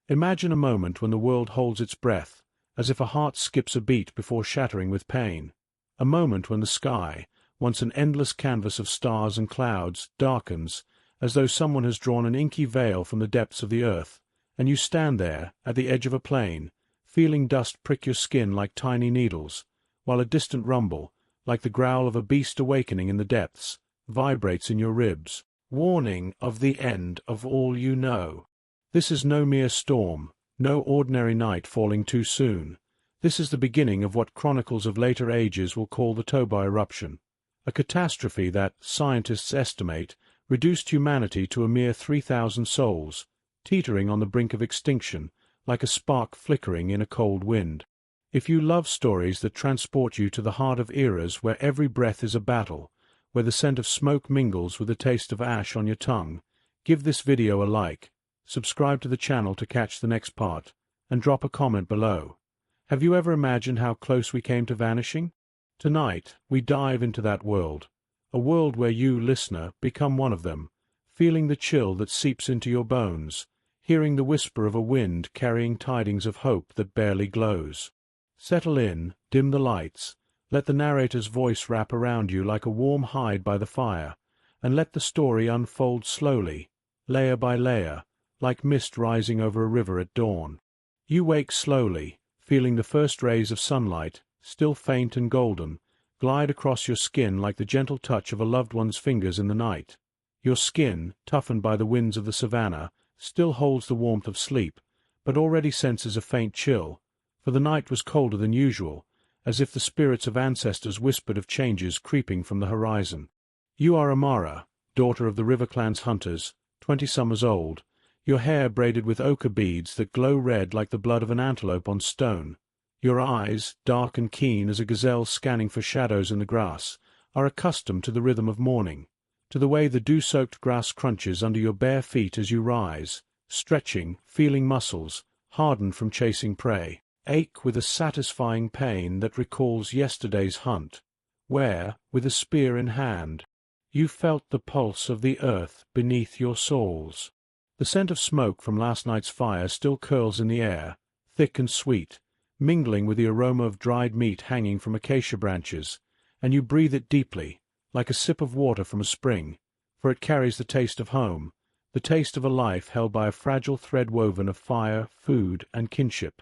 Imagine a moment when the world holds its breath, as if a heart skips a beat before shattering with pain. A moment when the sky, once an endless canvas of stars and clouds, darkens, as though someone has drawn an inky veil from the depths of the earth, and you stand there, at the edge of a plain, feeling dust prick your skin like tiny needles, while a distant rumble, like the growl of a beast awakening in the depths, vibrates in your ribs. Warning of the end of all you know. This is no mere storm, no ordinary night falling too soon. This is the beginning of what chronicles of later ages will call the Toba eruption, a catastrophe that, scientists estimate, reduced humanity to a mere 3,000 souls, teetering on the brink of extinction, like a spark flickering in a cold wind. If you love stories that transport you to the heart of eras where every breath is a battle, where the scent of smoke mingles with the taste of ash on your tongue, give this video a like, subscribe to the channel to catch the next part, and drop a comment below. Have you ever imagined how close we came to vanishing? Tonight, we dive into that world, a world where you, listener, become one of them, feeling the chill that seeps into your bones, hearing the whisper of a wind carrying tidings of hope that barely glows. Settle in, dim the lights, let the narrator's voice wrap around you like a warm hide by the fire, and let the story unfold slowly, layer by layer, like mist rising over a river at dawn. You wake slowly, feeling the first rays of sunlight, still faint and golden, glide across your skin like the gentle touch of a loved one's fingers in the night. Your skin, toughened by the winds of the savannah, still holds the warmth of sleep, but already senses a faint chill, for the night was colder than usual, as if the spirits of ancestors whispered of changes creeping from the horizon. You are Amara, daughter of the River Clan's hunters, 20 summers old, your hair braided with ochre beads that glow red like the blood of an antelope on stone. Your eyes, dark and keen as a gazelle scanning for shadows in the grass, are accustomed to the rhythm of morning, to the way the dew-soaked grass crunches under your bare feet as you rise, stretching, feeling muscles, hardened from chasing prey, ache with a satisfying pain that recalls yesterday's hunt, where, with a spear in hand, you felt the pulse of the earth beneath your soles. The scent of smoke from last night's fire still curls in the air, thick and sweet, mingling with the aroma of dried meat hanging from acacia branches, and you breathe it deeply, like a sip of water from a spring, for it carries the taste of home, the taste of a life held by a fragile thread woven of fire, food, and kinship.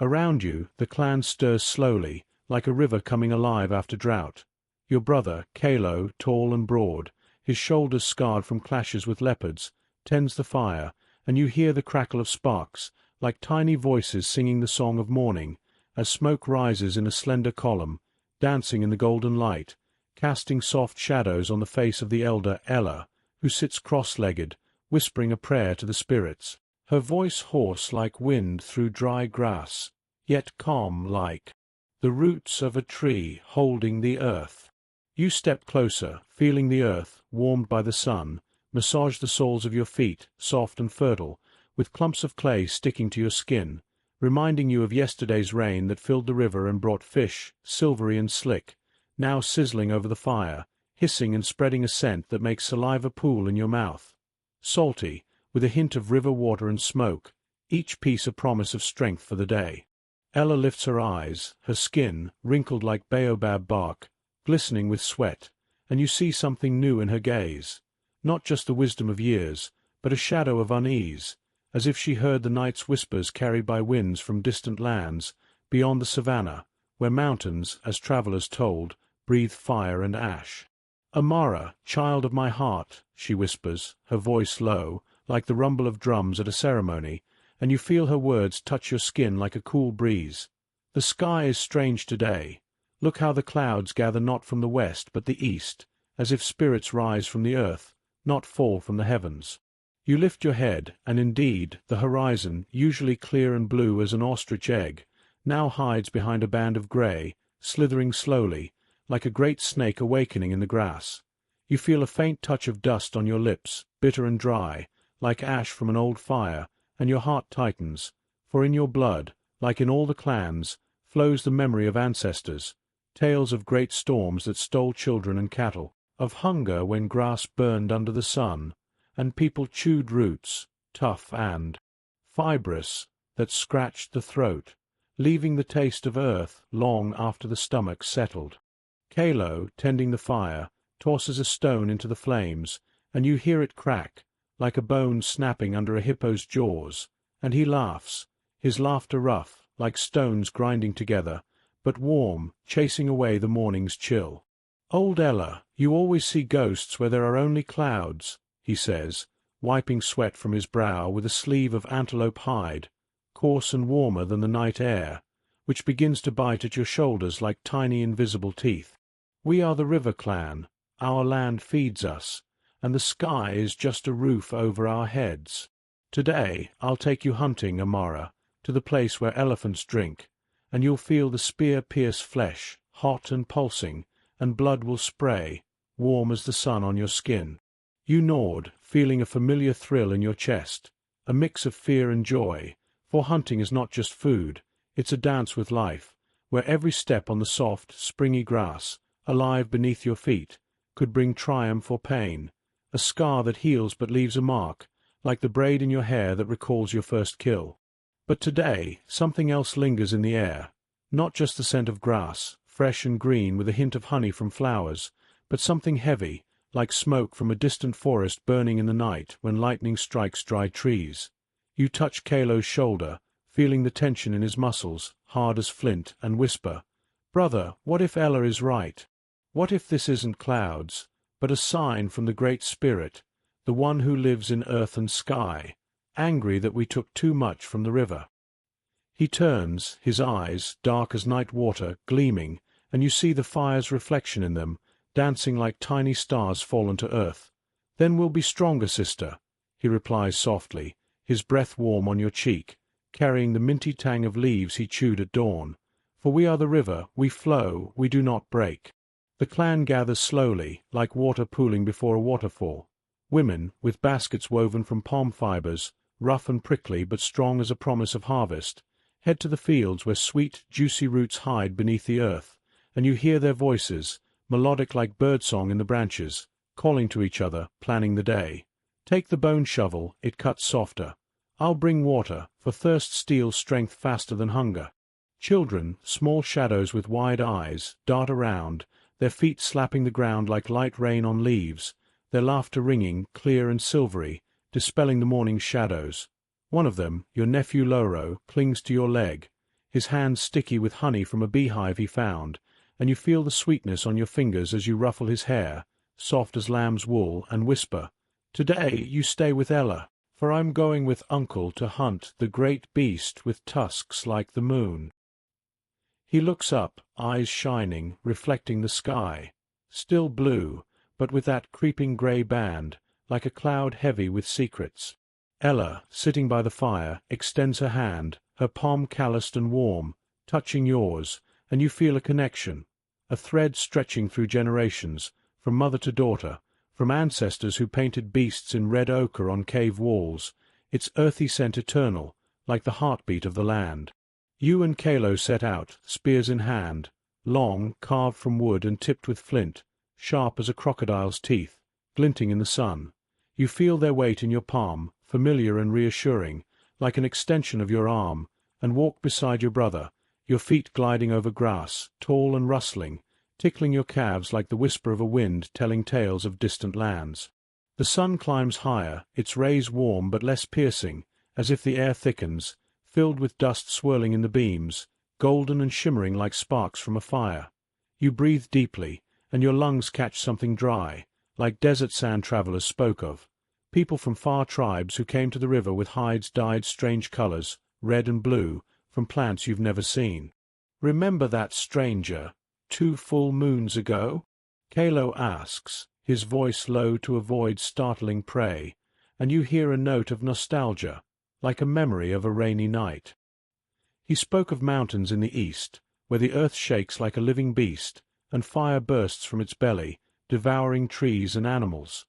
Around you, the clan stirs slowly, like a river coming alive after drought. Your brother, Kalo, tall and broad, his shoulders scarred from clashes with leopards, tends the fire, and you hear the crackle of sparks, like tiny voices singing the song of morning, as smoke rises in a slender column, dancing in the golden light, casting soft shadows on the face of the elder Ella, who sits cross-legged, whispering a prayer to the spirits, her voice hoarse like wind through dry grass, yet calm like the roots of a tree holding the earth. You step closer, feeling the earth, warmed by the sun, massage the soles of your feet, soft and fertile, with clumps of clay sticking to your skin, reminding you of yesterday's rain that filled the river and brought fish, silvery and slick, now sizzling over the fire, hissing and spreading a scent that makes saliva pool in your mouth. Salty, with a hint of river water and smoke, each piece a promise of strength for the day. Ella lifts her eyes, her skin, wrinkled like baobab bark, glistening with sweat, and you see something new in her gaze. Not just the wisdom of years, but a shadow of unease, as if she heard the night's whispers carried by winds from distant lands, beyond the savannah, where mountains, as travelers told, breathe fire and ash. "Amara, child of my heart," she whispers, her voice low, like the rumble of drums at a ceremony, and you feel her words touch your skin like a cool breeze. "The sky is strange today. Look how the clouds gather not from the west but the east, as if spirits rise from the earth, not fall from the heavens." You lift your head, and indeed, the horizon, usually clear and blue as an ostrich egg, now hides behind a band of grey, slithering slowly, like a great snake awakening in the grass. You feel a faint touch of dust on your lips, bitter and dry, like ash from an old fire, and your heart tightens, for in your blood, like in all the clans, flows the memory of ancestors, tales of great storms that stole children and cattle, of hunger when grass burned under the sun, and people chewed roots, tough and fibrous, that scratched the throat, leaving the taste of earth long after the stomach settled. Kalo, tending the fire, tosses a stone into the flames, and you hear it crack, like a bone snapping under a hippo's jaws, and he laughs, his laughter rough, like stones grinding together, but warm, chasing away the morning's chill. "Old Ella, you always see ghosts where there are only clouds," he says, wiping sweat from his brow with a sleeve of antelope hide, coarse and warmer than the night air, which begins to bite at your shoulders like tiny invisible teeth. "We are the River Clan, our land feeds us, and the sky is just a roof over our heads. Today I'll take you hunting, Amara, to the place where elephants drink, and you'll feel the spear-pierced flesh, hot and pulsing, and blood will spray, warm as the sun on your skin." You nod, feeling a familiar thrill in your chest, a mix of fear and joy, for hunting is not just food, it's a dance with life, where every step on the soft, springy grass, alive beneath your feet, could bring triumph or pain, a scar that heals but leaves a mark, like the braid in your hair that recalls your first kill. But today, something else lingers in the air, not just the scent of grass, fresh and green with a hint of honey from flowers, but something heavy, like smoke from a distant forest burning in the night when lightning strikes dry trees. You touch Kalo's shoulder, feeling the tension in his muscles, hard as flint, and whisper, "Brother, what if Ella is right? What if this isn't clouds, but a sign from the Great Spirit, the one who lives in earth and sky, angry that we took too much from the river?" He turns, his eyes, dark as night water, gleaming, and you see the fire's reflection in them, dancing like tiny stars fallen to earth. "Then we'll be stronger, sister," he replies softly, his breath warm on your cheek, carrying the minty tang of leaves he chewed at dawn. "For we are the river, we flow, we do not break." The clan gathers slowly, like water pooling before a waterfall. Women, with baskets woven from palm fibers, rough and prickly but strong as a promise of harvest, head to the fields where sweet, juicy roots hide beneath the earth, and you hear their voices, melodic like birdsong in the branches, calling to each other, planning the day. "Take the bone shovel, it cuts softer. I'll bring water, for thirst steals strength faster than hunger." Children, small shadows with wide eyes, dart around, their feet slapping the ground like light rain on leaves, their laughter ringing, clear and silvery, dispelling the morning's shadows. One of them, your nephew Loro, clings to your leg, his hands sticky with honey from a beehive he found, and you feel the sweetness on your fingers as you ruffle his hair, soft as lamb's wool, and whisper, "Today you stay with Ella, for I'm going with Uncle to hunt the great beast with tusks like the moon." He looks up, eyes shining, reflecting the sky, still blue, but with that creeping grey band, like a cloud heavy with secrets. Ella, sitting by the fire, extends her hand, her palm calloused and warm, touching yours, and you feel a connection, a thread stretching through generations, from mother to daughter, from ancestors who painted beasts in red ochre on cave walls, its earthy scent eternal, like the heartbeat of the land. You and Kalo set out, spears in hand, long, carved from wood and tipped with flint, sharp as a crocodile's teeth, glinting in the sun. You feel their weight in your palm, familiar and reassuring, like an extension of your arm, and walk beside your brother, your feet gliding over grass, tall and rustling, tickling your calves like the whisper of a wind telling tales of distant lands. The sun climbs higher, its rays warm but less piercing, as if the air thickens, filled with dust swirling in the beams, golden and shimmering like sparks from a fire. You breathe deeply, and your lungs catch something dry, like desert sand travelers spoke of, people from far tribes who came to the river with hides dyed strange colors, red and blue, from plants you've never seen. "Remember that stranger, 2 full moons ago?" Kalo asks, his voice low to avoid startling prey, and you hear a note of nostalgia, like a memory of a rainy night. He spoke of mountains in the east, where the earth shakes like a living beast, and fire bursts from its belly, devouring trees and animals.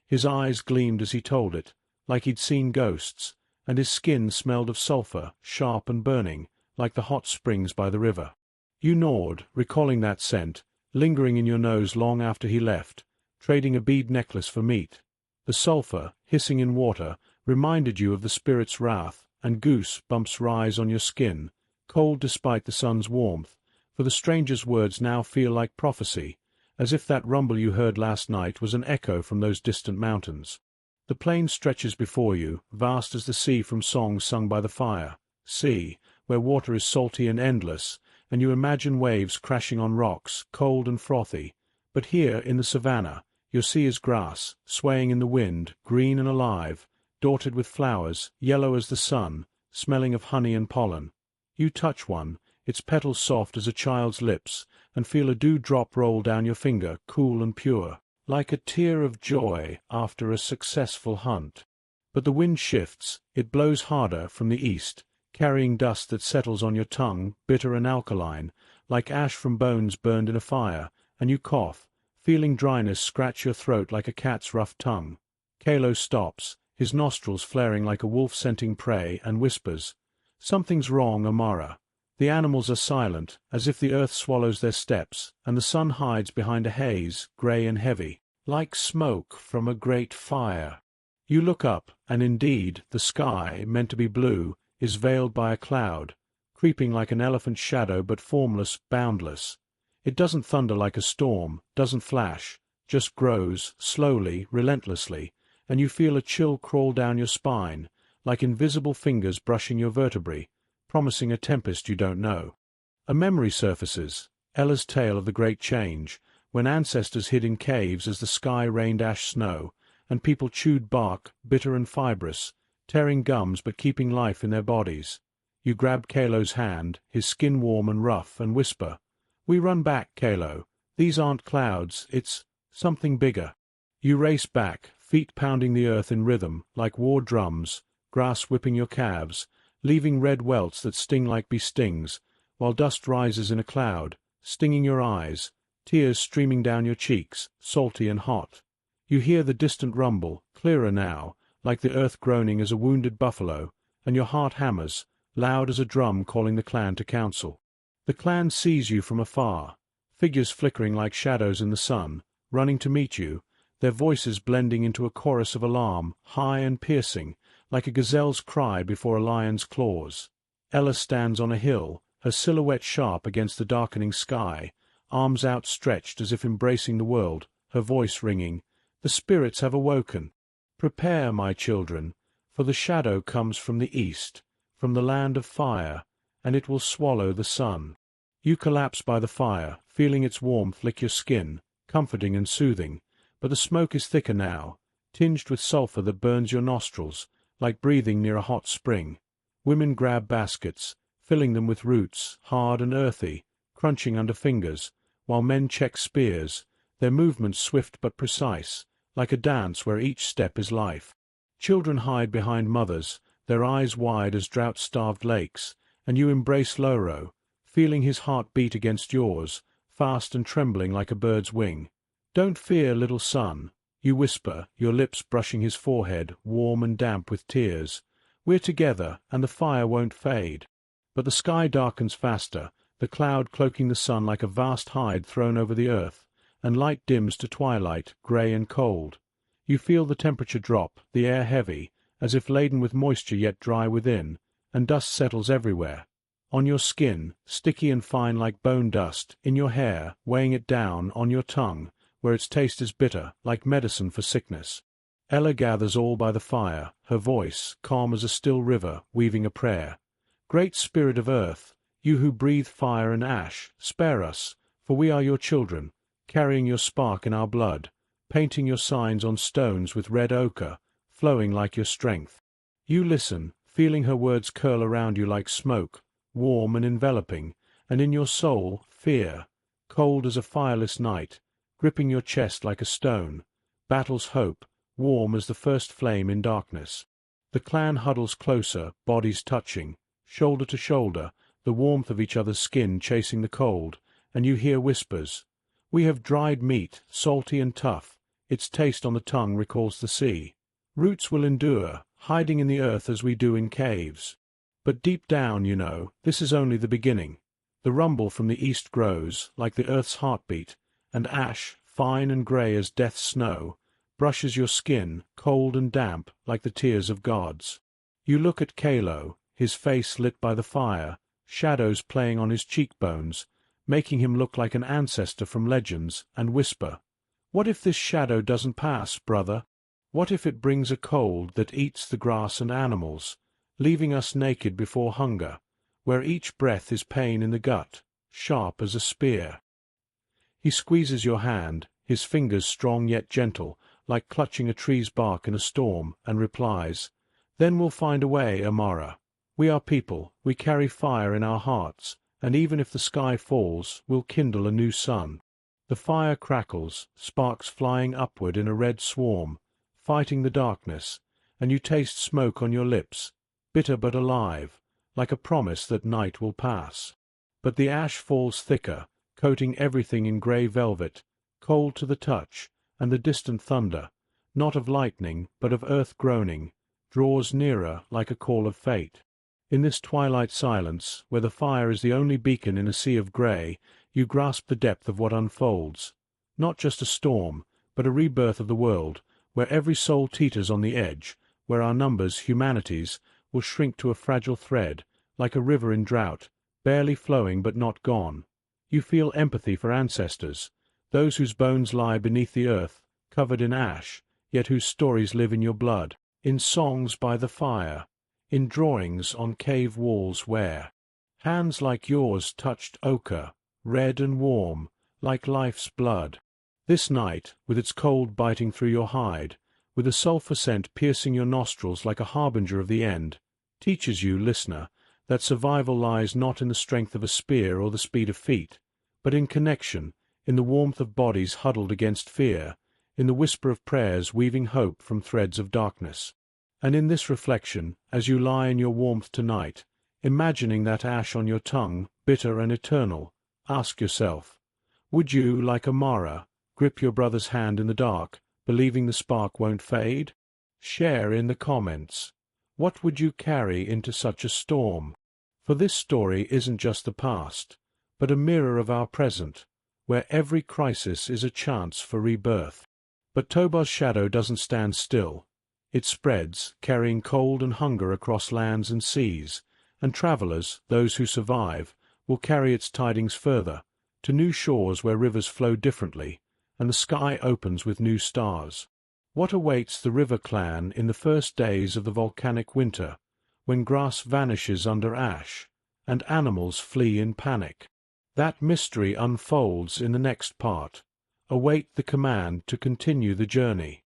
His eyes gleamed as he told it, like he'd seen ghosts, and his skin smelled of sulphur, sharp and burning, like the hot springs by the river. You nod, recalling that scent, lingering in your nose long after he left, trading a bead necklace for meat. The sulphur, hissing in water, reminded you of the spirit's wrath, and goose bumps rise on your skin, cold despite the sun's warmth, for the stranger's words now feel like prophecy, as if that rumble you heard last night was an echo from those distant mountains. The plain stretches before you, vast as the sea from songs sung by the fire, sea, where water is salty and endless, and you imagine waves crashing on rocks, cold and frothy. But here, in the savannah, your sea is grass, swaying in the wind, green and alive, dotted with flowers, yellow as the sun, smelling of honey and pollen. You touch one, its petals soft as a child's lips, and feel a dew-drop roll down your finger, cool and pure, like a tear of joy after a successful hunt. But the wind shifts, it blows harder from the east, carrying dust that settles on your tongue, bitter and alkaline, like ash from bones burned in a fire, and you cough, feeling dryness scratch your throat like a cat's rough tongue. Kalo stops, his nostrils flaring like a wolf scenting prey, and whispers, "Something's wrong, Amara." The animals are silent, as if the earth swallows their steps, and the sun hides behind a haze, grey and heavy, like smoke from a great fire. You look up, and indeed, the sky, meant to be blue, is veiled by a cloud, creeping like an elephant's shadow but formless, boundless. It doesn't thunder like a storm, doesn't flash, just grows, slowly, relentlessly, and you feel a chill crawl down your spine, like invisible fingers brushing your vertebrae, promising a tempest you don't know. A memory surfaces, Ella's tale of the Great Change, when ancestors hid in caves as the sky rained ash snow, and people chewed bark, bitter and fibrous, tearing gums but keeping life in their bodies. You grab Kalo's hand, his skin warm and rough, and whisper, "We run back, Kalo. These aren't clouds, it's something bigger." You race back, feet pounding the earth in rhythm, like war drums, grass whipping your calves, leaving red welts that sting like bee stings, while dust rises in a cloud, stinging your eyes, tears streaming down your cheeks, salty and hot. You hear the distant rumble, clearer now, like the earth groaning as a wounded buffalo, and your heart hammers, loud as a drum calling the clan to council. The clan sees you from afar, figures flickering like shadows in the sun, running to meet you, their voices blending into a chorus of alarm, high and piercing, like a gazelle's cry before a lion's claws. Ella stands on a hill, her silhouette sharp against the darkening sky, arms outstretched as if embracing the world, her voice ringing, "The spirits have awoken. Prepare, my children, for the shadow comes from the east, from the land of fire, and it will swallow the sun." You collapse by the fire, feeling its warmth lick your skin, comforting and soothing, but the smoke is thicker now, tinged with sulphur that burns your nostrils, like breathing near a hot spring. Women grab baskets, filling them with roots, hard and earthy, crunching under fingers, while men check spears, their movements swift but precise, like a dance where each step is life. Children hide behind mothers, their eyes wide as drought-starved lakes, and you embrace Loro, feeling his heart beat against yours, fast and trembling like a bird's wing. "Don't fear, little son," you whisper, your lips brushing his forehead, warm and damp with tears. "We're together, and the fire won't fade." But the sky darkens faster, the cloud cloaking the sun like a vast hide thrown over the earth, and light dims to twilight, grey and cold. You feel the temperature drop, the air heavy, as if laden with moisture yet dry within, and dust settles everywhere. On your skin, sticky and fine like bone dust, in your hair, weighing it down, on your tongue, where its taste is bitter, like medicine for sickness. Ella gathers all by the fire, her voice, calm as a still river, weaving a prayer. "Great Spirit of Earth, you who breathe fire and ash, spare us, for we are your children, carrying your spark in our blood, painting your signs on stones with red ochre, flowing like your strength." You listen, feeling her words curl around you like smoke, warm and enveloping, and in your soul, fear, cold as a fireless night, gripping your chest like a stone, battle's hope, warm as the first flame in darkness. The clan huddles closer, bodies touching, shoulder to shoulder, the warmth of each other's skin chasing the cold, and you hear whispers. "We have dried meat, salty and tough. Its taste on the tongue recalls the sea. Roots will endure, hiding in the earth as we do in caves. But deep down, you know, this is only the beginning." The rumble from the east grows, like the earth's heartbeat, and ash, fine and grey as death's snow, brushes your skin, cold and damp, like the tears of gods. You look at Kalo, his face lit by the fire, shadows playing on his cheekbones, making him look like an ancestor from legends, and whisper, "What if this shadow doesn't pass, brother? What if it brings a cold that eats the grass and animals, leaving us naked before hunger, where each breath is pain in the gut, sharp as a spear?" He squeezes your hand, his fingers strong yet gentle, like clutching a tree's bark in a storm, and replies, "Then we'll find a way, Amara. We are people, we carry fire in our hearts, and even if the sky falls, we'll kindle a new sun." The fire crackles, sparks flying upward in a red swarm, fighting the darkness, and you taste smoke on your lips, bitter but alive, like a promise that night will pass. But the ash falls thicker, coating everything in grey velvet, cold to the touch, and the distant thunder, not of lightning but of earth groaning, draws nearer like a call of fate. In this twilight silence, where the fire is the only beacon in a sea of grey, you grasp the depth of what unfolds. Not just a storm, but a rebirth of the world, where every soul teeters on the edge, where our numbers, humanity's, will shrink to a fragile thread, like a river in drought, barely flowing but not gone. You feel empathy for ancestors, those whose bones lie beneath the earth, covered in ash, yet whose stories live in your blood, in songs by the fire, in drawings on cave walls where hands like yours touched ochre, red and warm, like life's blood. This night, with its cold biting through your hide, with a sulphur scent piercing your nostrils like a harbinger of the end, teaches you, listener, that survival lies not in the strength of a spear or the speed of feet, but in connection, in the warmth of bodies huddled against fear, in the whisper of prayers weaving hope from threads of darkness. And in this reflection, as you lie in your warmth tonight, imagining that ash on your tongue, bitter and eternal, ask yourself, would you, like Amara, grip your brother's hand in the dark, believing the spark won't fade? Share in the comments. What would you carry into such a storm? For this story isn't just the past, but a mirror of our present, where every crisis is a chance for rebirth. But Tobar's shadow doesn't stand still. It spreads, carrying cold and hunger across lands and seas, and travelers, those who survive, will carry its tidings further, to new shores where rivers flow differently, and the sky opens with new stars. What awaits the river clan in the first days of the volcanic winter, when grass vanishes under ash, and animals flee in panic? That mystery unfolds in the next part. Await the command to continue the journey.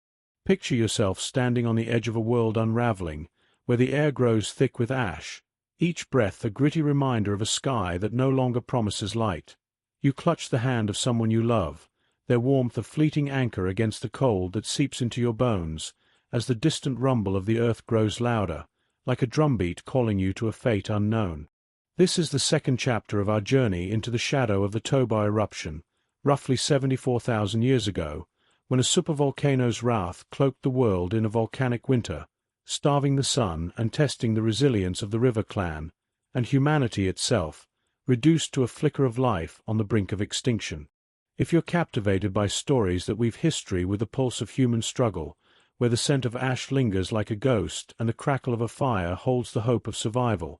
Picture yourself standing on the edge of a world unraveling, where the air grows thick with ash, each breath a gritty reminder of a sky that no longer promises light. You clutch the hand of someone you love, their warmth a fleeting anchor against the cold that seeps into your bones, as the distant rumble of the earth grows louder, like a drumbeat calling you to a fate unknown. This is the second chapter of our journey into the shadow of the Toba eruption, roughly 74,000 years ago, when a supervolcano's wrath cloaked the world in a volcanic winter, starving the sun and testing the resilience of the river clan, and humanity itself, reduced to a flicker of life on the brink of extinction. If you're captivated by stories that weave history with the pulse of human struggle, where the scent of ash lingers like a ghost and the crackle of a fire holds the hope of survival,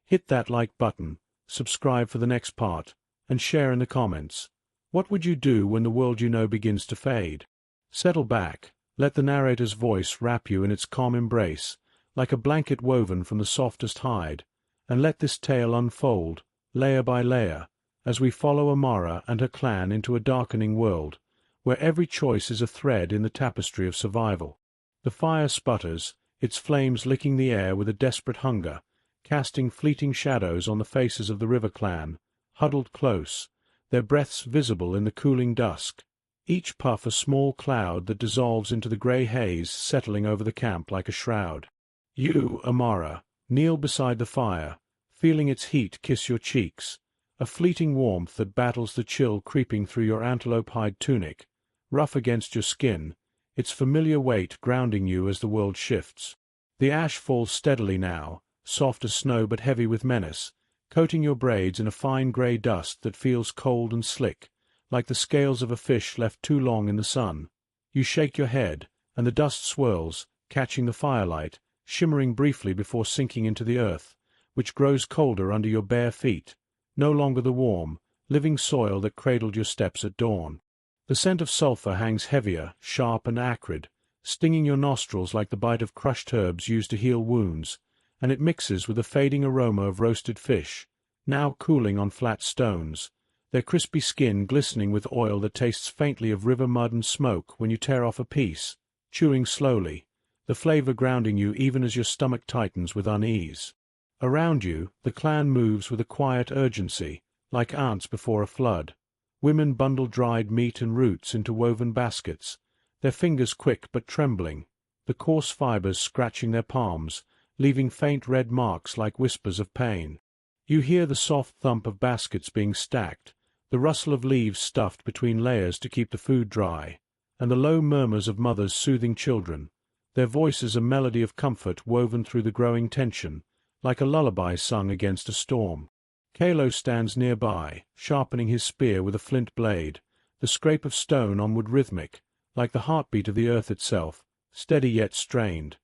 hit that like button, subscribe for the next part, and share in the comments. What would you do when the world you know begins to fade? Settle back, let the narrator's voice wrap you in its calm embrace, like a blanket woven from the softest hide, and let this tale unfold, layer by layer, as we follow Amara and her clan into a darkening world, where every choice is a thread in the tapestry of survival. The fire sputters, its flames licking the air with a desperate hunger, casting fleeting shadows on the faces of the river clan, huddled close, their breaths visible in the cooling dusk, each puff a small cloud that dissolves into the grey haze settling over the camp like a shroud. You, Amara, kneel beside the fire, feeling its heat kiss your cheeks, a fleeting warmth that battles the chill creeping through your antelope hide tunic, rough against your skin, its familiar weight grounding you as the world shifts. The ash falls steadily now, soft as snow but heavy with menace, coating your braids in a fine grey dust that feels cold and slick, like the scales of a fish left too long in the sun. You shake your head, and the dust swirls, catching the firelight, shimmering briefly before sinking into the earth, which grows colder under your bare feet, no longer the warm, living soil that cradled your steps at dawn. The scent of sulfur hangs heavier, sharp and acrid, stinging your nostrils like the bite of crushed herbs used to heal wounds, and it mixes with a fading aroma of roasted fish, now cooling on flat stones, their crispy skin glistening with oil that tastes faintly of river mud and smoke when you tear off a piece, chewing slowly, the flavor grounding you even as your stomach tightens with unease. Around you, the clan moves with a quiet urgency, like ants before a flood. Women bundle dried meat and roots into woven baskets, their fingers quick but trembling, the coarse fibers scratching their palms, leaving faint red marks like whispers of pain. You hear the soft thump of baskets being stacked, the rustle of leaves stuffed between layers to keep the food dry, and the low murmurs of mothers soothing children, their voices a melody of comfort woven through the growing tension, like a lullaby sung against a storm. Kalo stands nearby, sharpening his spear with a flint blade, the scrape of stone onward rhythmic, like the heartbeat of the earth itself, steady yet strained.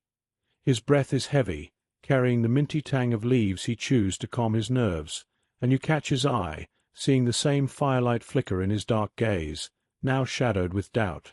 His breath is heavy, carrying the minty tang of leaves he chews to calm his nerves, and you catch his eye, seeing the same firelight flicker in his dark gaze, now shadowed with doubt.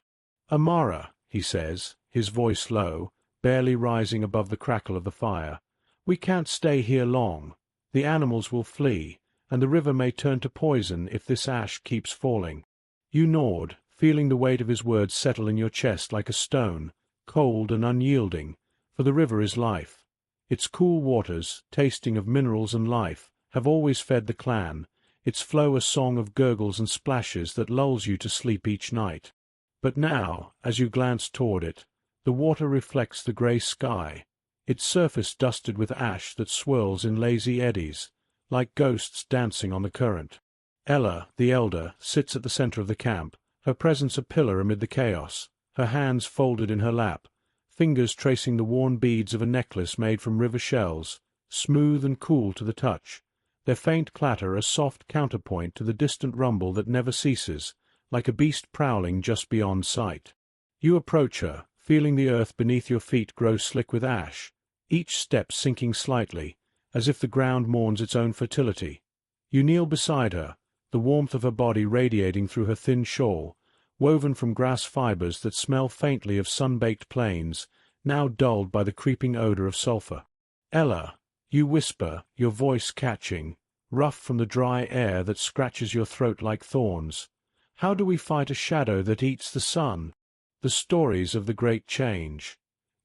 "Amara," he says, his voice low, barely rising above the crackle of the fire, "we can't stay here long. The animals will flee, and the river may turn to poison if this ash keeps falling." You nod, feeling the weight of his words settle in your chest like a stone, cold and unyielding, for the river is life. Its cool waters, tasting of minerals and life, have always fed the clan, its flow a song of gurgles and splashes that lulls you to sleep each night. But now, as you glance toward it, the water reflects the grey sky, its surface dusted with ash that swirls in lazy eddies, like ghosts dancing on the current. Ella, the elder, sits at the center of the camp, her presence a pillar amid the chaos, her hands folded in her lap, fingers tracing the worn beads of a necklace made from river shells, smooth and cool to the touch, their faint clatter a soft counterpoint to the distant rumble that never ceases, like a beast prowling just beyond sight. You approach her, feeling the earth beneath your feet grow slick with ash, each step sinking slightly, as if the ground mourns its own fertility. You kneel beside her, the warmth of her body radiating through her thin shawl, woven from grass fibers that smell faintly of sun-baked plains, now dulled by the creeping odor of sulfur. "Ella," you whisper, your voice catching, rough from the dry air that scratches your throat like thorns. "How do we fight a shadow that eats the sun?" The stories of the great change.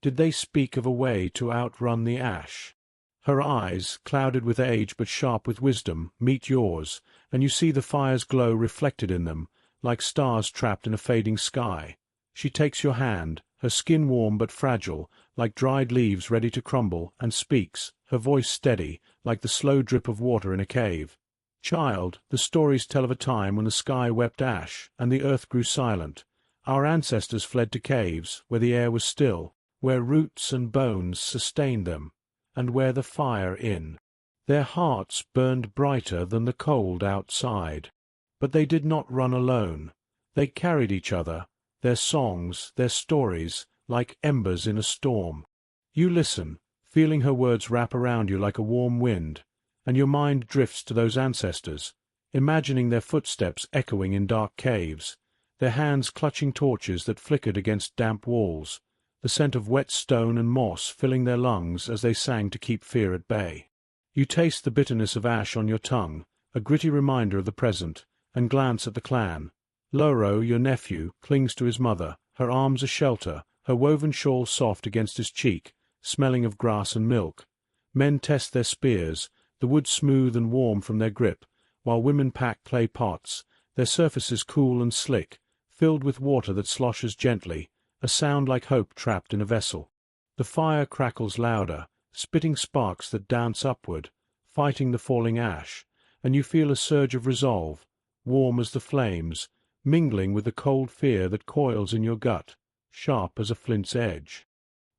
Did they speak of a way to outrun the ash? Her eyes, clouded with age but sharp with wisdom, meet yours, and you see the fire's glow reflected in them, like stars trapped in a fading sky. She takes your hand, her skin warm but fragile, like dried leaves ready to crumble, and speaks, her voice steady, like the slow drip of water in a cave. "Child, the stories tell of a time when the sky wept ash, and the earth grew silent. Our ancestors fled to caves, where the air was still, where roots and bones sustained them, and where the fire in. Their hearts burned brighter than the cold outside. But they did not run alone. They carried each other, their songs, their stories, like embers in a storm." You listen, feeling her words wrap around you like a warm wind, and your mind drifts to those ancestors, imagining their footsteps echoing in dark caves, their hands clutching torches that flickered against damp walls, the scent of wet stone and moss filling their lungs as they sang to keep fear at bay. You taste the bitterness of ash on your tongue, a gritty reminder of the present, and glance at the clan. Loro, your nephew, clings to his mother, her arms a shelter, her woven shawl soft against his cheek, smelling of grass and milk. Men test their spears, the wood smooth and warm from their grip, while women pack clay pots, their surfaces cool and slick, filled with water that sloshes gently, a sound like hope trapped in a vessel. The fire crackles louder, spitting sparks that dance upward, fighting the falling ash, and you feel a surge of resolve, warm as the flames, mingling with the cold fear that coils in your gut, sharp as a flint's edge.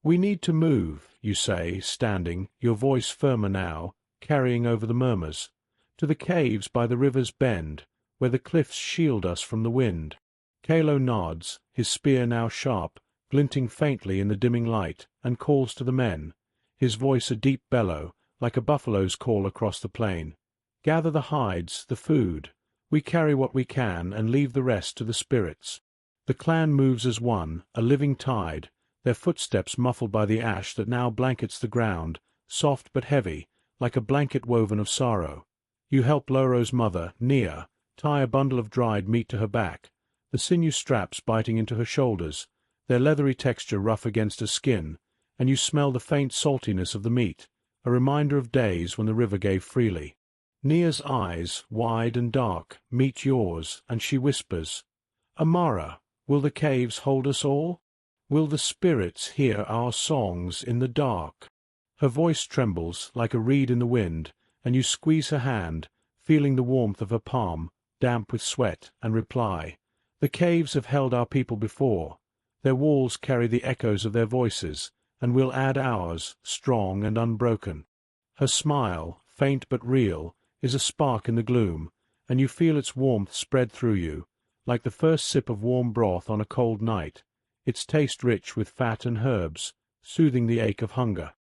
"We need to move," you say, standing, your voice firmer now, carrying over the murmurs, "to the caves by the river's bend, where the cliffs shield us from the wind." Kalo nods, his spear now sharp, glinting faintly in the dimming light, and calls to the men. his voice a deep bellow, like a buffalo's call across the plain. "Gather the hides, the food. We carry what we can and leave the rest to the spirits." The clan moves as one, a living tide, their footsteps muffled by the ash that now blankets the ground, soft but heavy, like a blanket woven of sorrow. You help Loro's mother, Nia, tie a bundle of dried meat to her back, the sinew straps biting into her shoulders, their leathery texture rough against her skin, and you smell the faint saltiness of the meat, a reminder of days when the river gave freely. Nia's eyes, wide and dark, meet yours, and she whispers, "Amara, will the caves hold us all? Will the spirits hear our songs in the dark?" Her voice trembles like a reed in the wind, and you squeeze her hand, feeling the warmth of her palm, damp with sweat, and reply, "The caves have held our people before. Their walls carry the echoes of their voices, and we'll add ours, strong and unbroken." Her smile, faint but real, is a spark in the gloom, and you feel its warmth spread through you, like the first sip of warm broth on a cold night, its taste rich with fat and herbs, soothing the ache of hunger.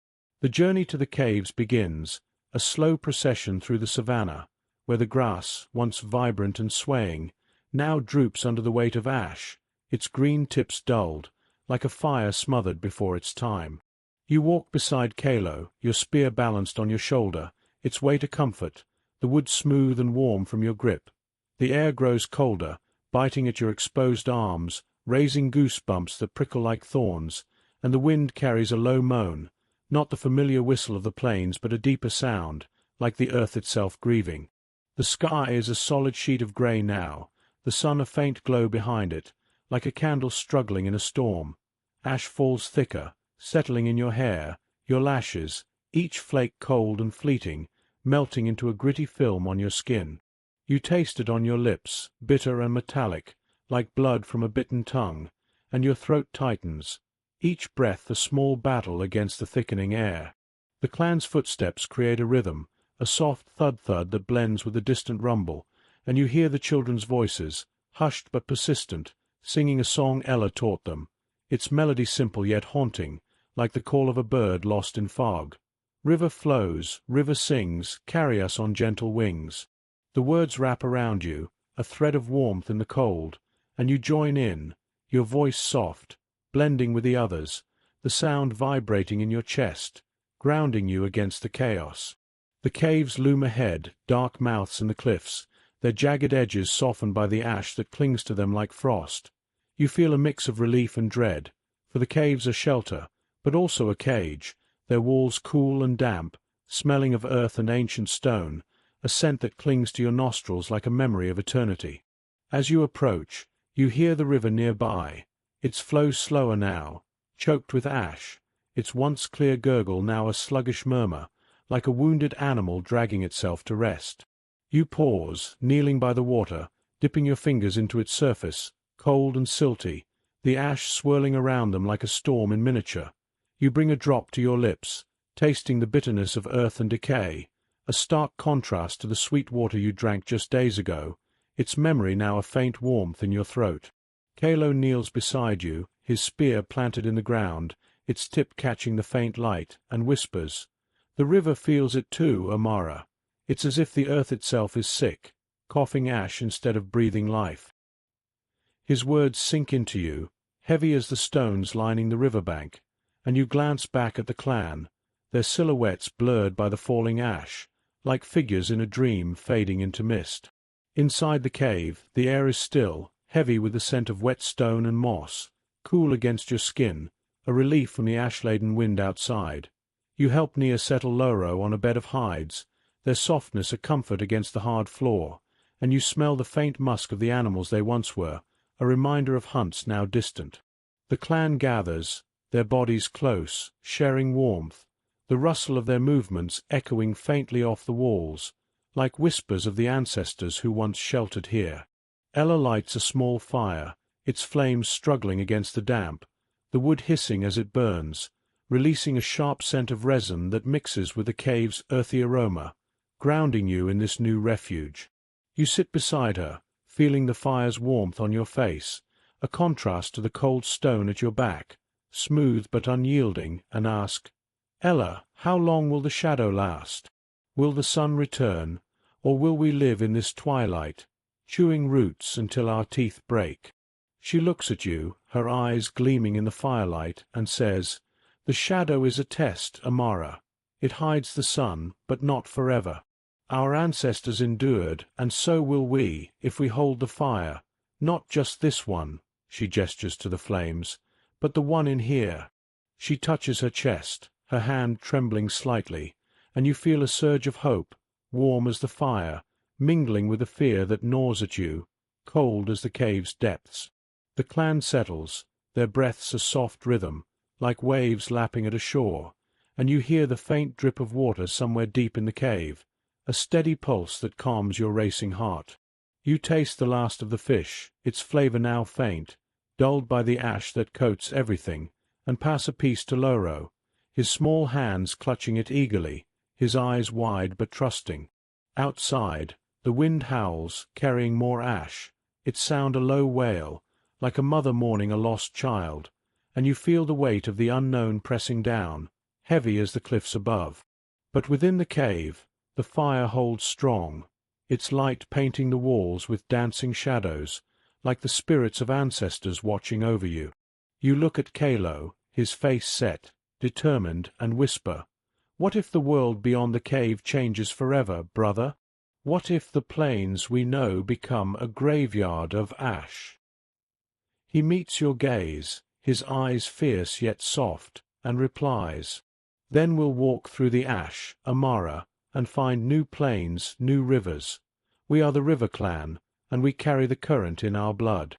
The journey to the caves begins, a slow procession through the savannah, where the grass, once vibrant and swaying, now droops under the weight of ash, its green tips dulled, like a fire smothered before its time. You walk beside Kalo, your spear balanced on your shoulder, its weight a comfort, the wood smooth and warm from your grip. The air grows colder, biting at your exposed arms, raising goosebumps that prickle like thorns, and the wind carries a low moan, not the familiar whistle of the plains but a deeper sound, like the earth itself grieving. The sky is a solid sheet of grey now, the sun a faint glow behind it, like a candle struggling in a storm. Ash falls thicker, settling in your hair, your lashes, each flake cold and fleeting, melting into a gritty film on your skin. You taste it on your lips, bitter and metallic, like blood from a bitten tongue, and your throat tightens, each breath a small battle against the thickening air. The clan's footsteps create a rhythm, a soft thud-thud that blends with the distant rumble, and you hear the children's voices, hushed but persistent, singing a song Ella taught them, its melody simple yet haunting, like the call of a bird lost in fog. "River flows, river sings, carry us on gentle wings." The words wrap around you, a thread of warmth in the cold, and you join in, your voice soft, blending with the others, the sound vibrating in your chest, grounding you against the chaos. The caves loom ahead, dark mouths in the cliffs, their jagged edges softened by the ash that clings to them like frost. You feel a mix of relief and dread, for the caves are shelter, but also a cage, their walls cool and damp, smelling of earth and ancient stone, a scent that clings to your nostrils like a memory of eternity. As you approach, you hear the river nearby, its flow slower now, choked with ash, its once clear gurgle now a sluggish murmur, like a wounded animal dragging itself to rest. You pause, kneeling by the water, dipping your fingers into its surface, cold and silty, the ash swirling around them like a storm in miniature. You bring a drop to your lips, tasting the bitterness of earth and decay, a stark contrast to the sweet water you drank just days ago, its memory now a faint warmth in your throat. Kalo kneels beside you, his spear planted in the ground, its tip catching the faint light, and whispers, "The river feels it too, Amara. It's as if the earth itself is sick, coughing ash instead of breathing life." His words sink into you, heavy as the stones lining the riverbank, and you glance back at the clan, their silhouettes blurred by the falling ash, like figures in a dream fading into mist. Inside the cave, the air is still, heavy with the scent of wet stone and moss, cool against your skin, a relief from the ash-laden wind outside. You help Nia settle Loro on a bed of hides, their softness a comfort against the hard floor, and you smell the faint musk of the animals they once were, a reminder of hunts now distant. The clan gathers, their bodies close, sharing warmth, the rustle of their movements echoing faintly off the walls, like whispers of the ancestors who once sheltered here. Ella lights a small fire, its flames struggling against the damp, the wood hissing as it burns, releasing a sharp scent of resin that mixes with the cave's earthy aroma, grounding you in this new refuge. You sit beside her, feeling the fire's warmth on your face, a contrast to the cold stone at your back, smooth but unyielding, and ask, Ella, how long will the shadow last? Will the sun return, or will we live in this twilight, chewing roots until our teeth break? She looks at you, her eyes gleaming in the firelight, and says, "The shadow is a test, Amara. It hides the sun, but not forever. Our ancestors endured, and so will we, if we hold the fire, not just this one," she gestures to the flames, "but the one in here." She touches her chest, her hand trembling slightly, and you feel a surge of hope, warm as the fire, mingling with the fear that gnaws at you, cold as the cave's depths. The clan settles, their breaths a soft rhythm, like waves lapping at a shore, and you hear the faint drip of water somewhere deep in the cave, a steady pulse that calms your racing heart. You taste the last of the fish, its flavor now faint, dulled by the ash that coats everything, and pass a piece to Loro, his small hands clutching it eagerly, his eyes wide but trusting. Outside, the wind howls, carrying more ash, its sound a low wail, like a mother mourning a lost child, and you feel the weight of the unknown pressing down, heavy as the cliffs above. But within the cave, the fire holds strong, its light painting the walls with dancing shadows, like the spirits of ancestors watching over you. You look at Kalo, his face set, determined, and whisper, "What if the world beyond the cave changes forever, brother? What if the plains we know become a graveyard of ash?" He meets your gaze, his eyes fierce yet soft, and replies, "Then we'll walk through the ash, Amara, and find new plains, new rivers. We are the River Clan, and we carry the current in our blood."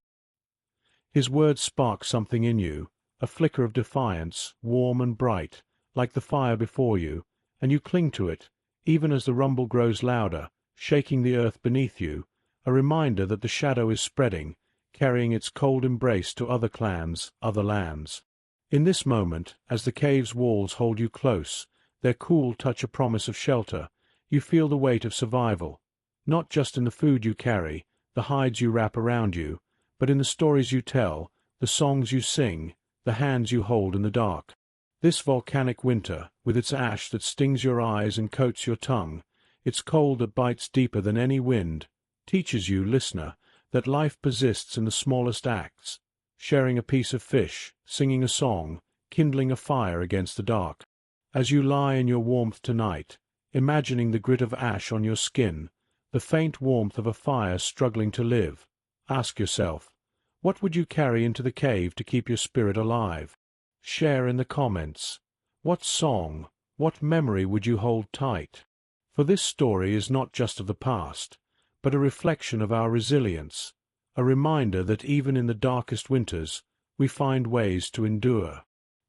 His words spark something in you, a flicker of defiance, warm and bright, like the fire before you, and you cling to it, even as the rumble grows louder, shaking the earth beneath you, a reminder that the shadow is spreading, carrying its cold embrace to other clans, other lands. In this moment, as the cave's walls hold you close, their cool touch a promise of shelter, you feel the weight of survival, not just in the food you carry, the hides you wrap around you, but in the stories you tell, the songs you sing, the hands you hold in the dark. This volcanic winter, with its ash that stings your eyes and coats your tongue, its cold that bites deeper than any wind, teaches you, listener, that life persists in the smallest acts, sharing a piece of fish, singing a song, kindling a fire against the dark. As you lie in your warmth tonight, imagining the grit of ash on your skin, the faint warmth of a fire struggling to live, ask yourself, what would you carry into the cave to keep your spirit alive? Share in the comments. What song, what memory would you hold tight? For this story is not just of the past, but a reflection of our resilience, a reminder that even in the darkest winters we find ways to endure.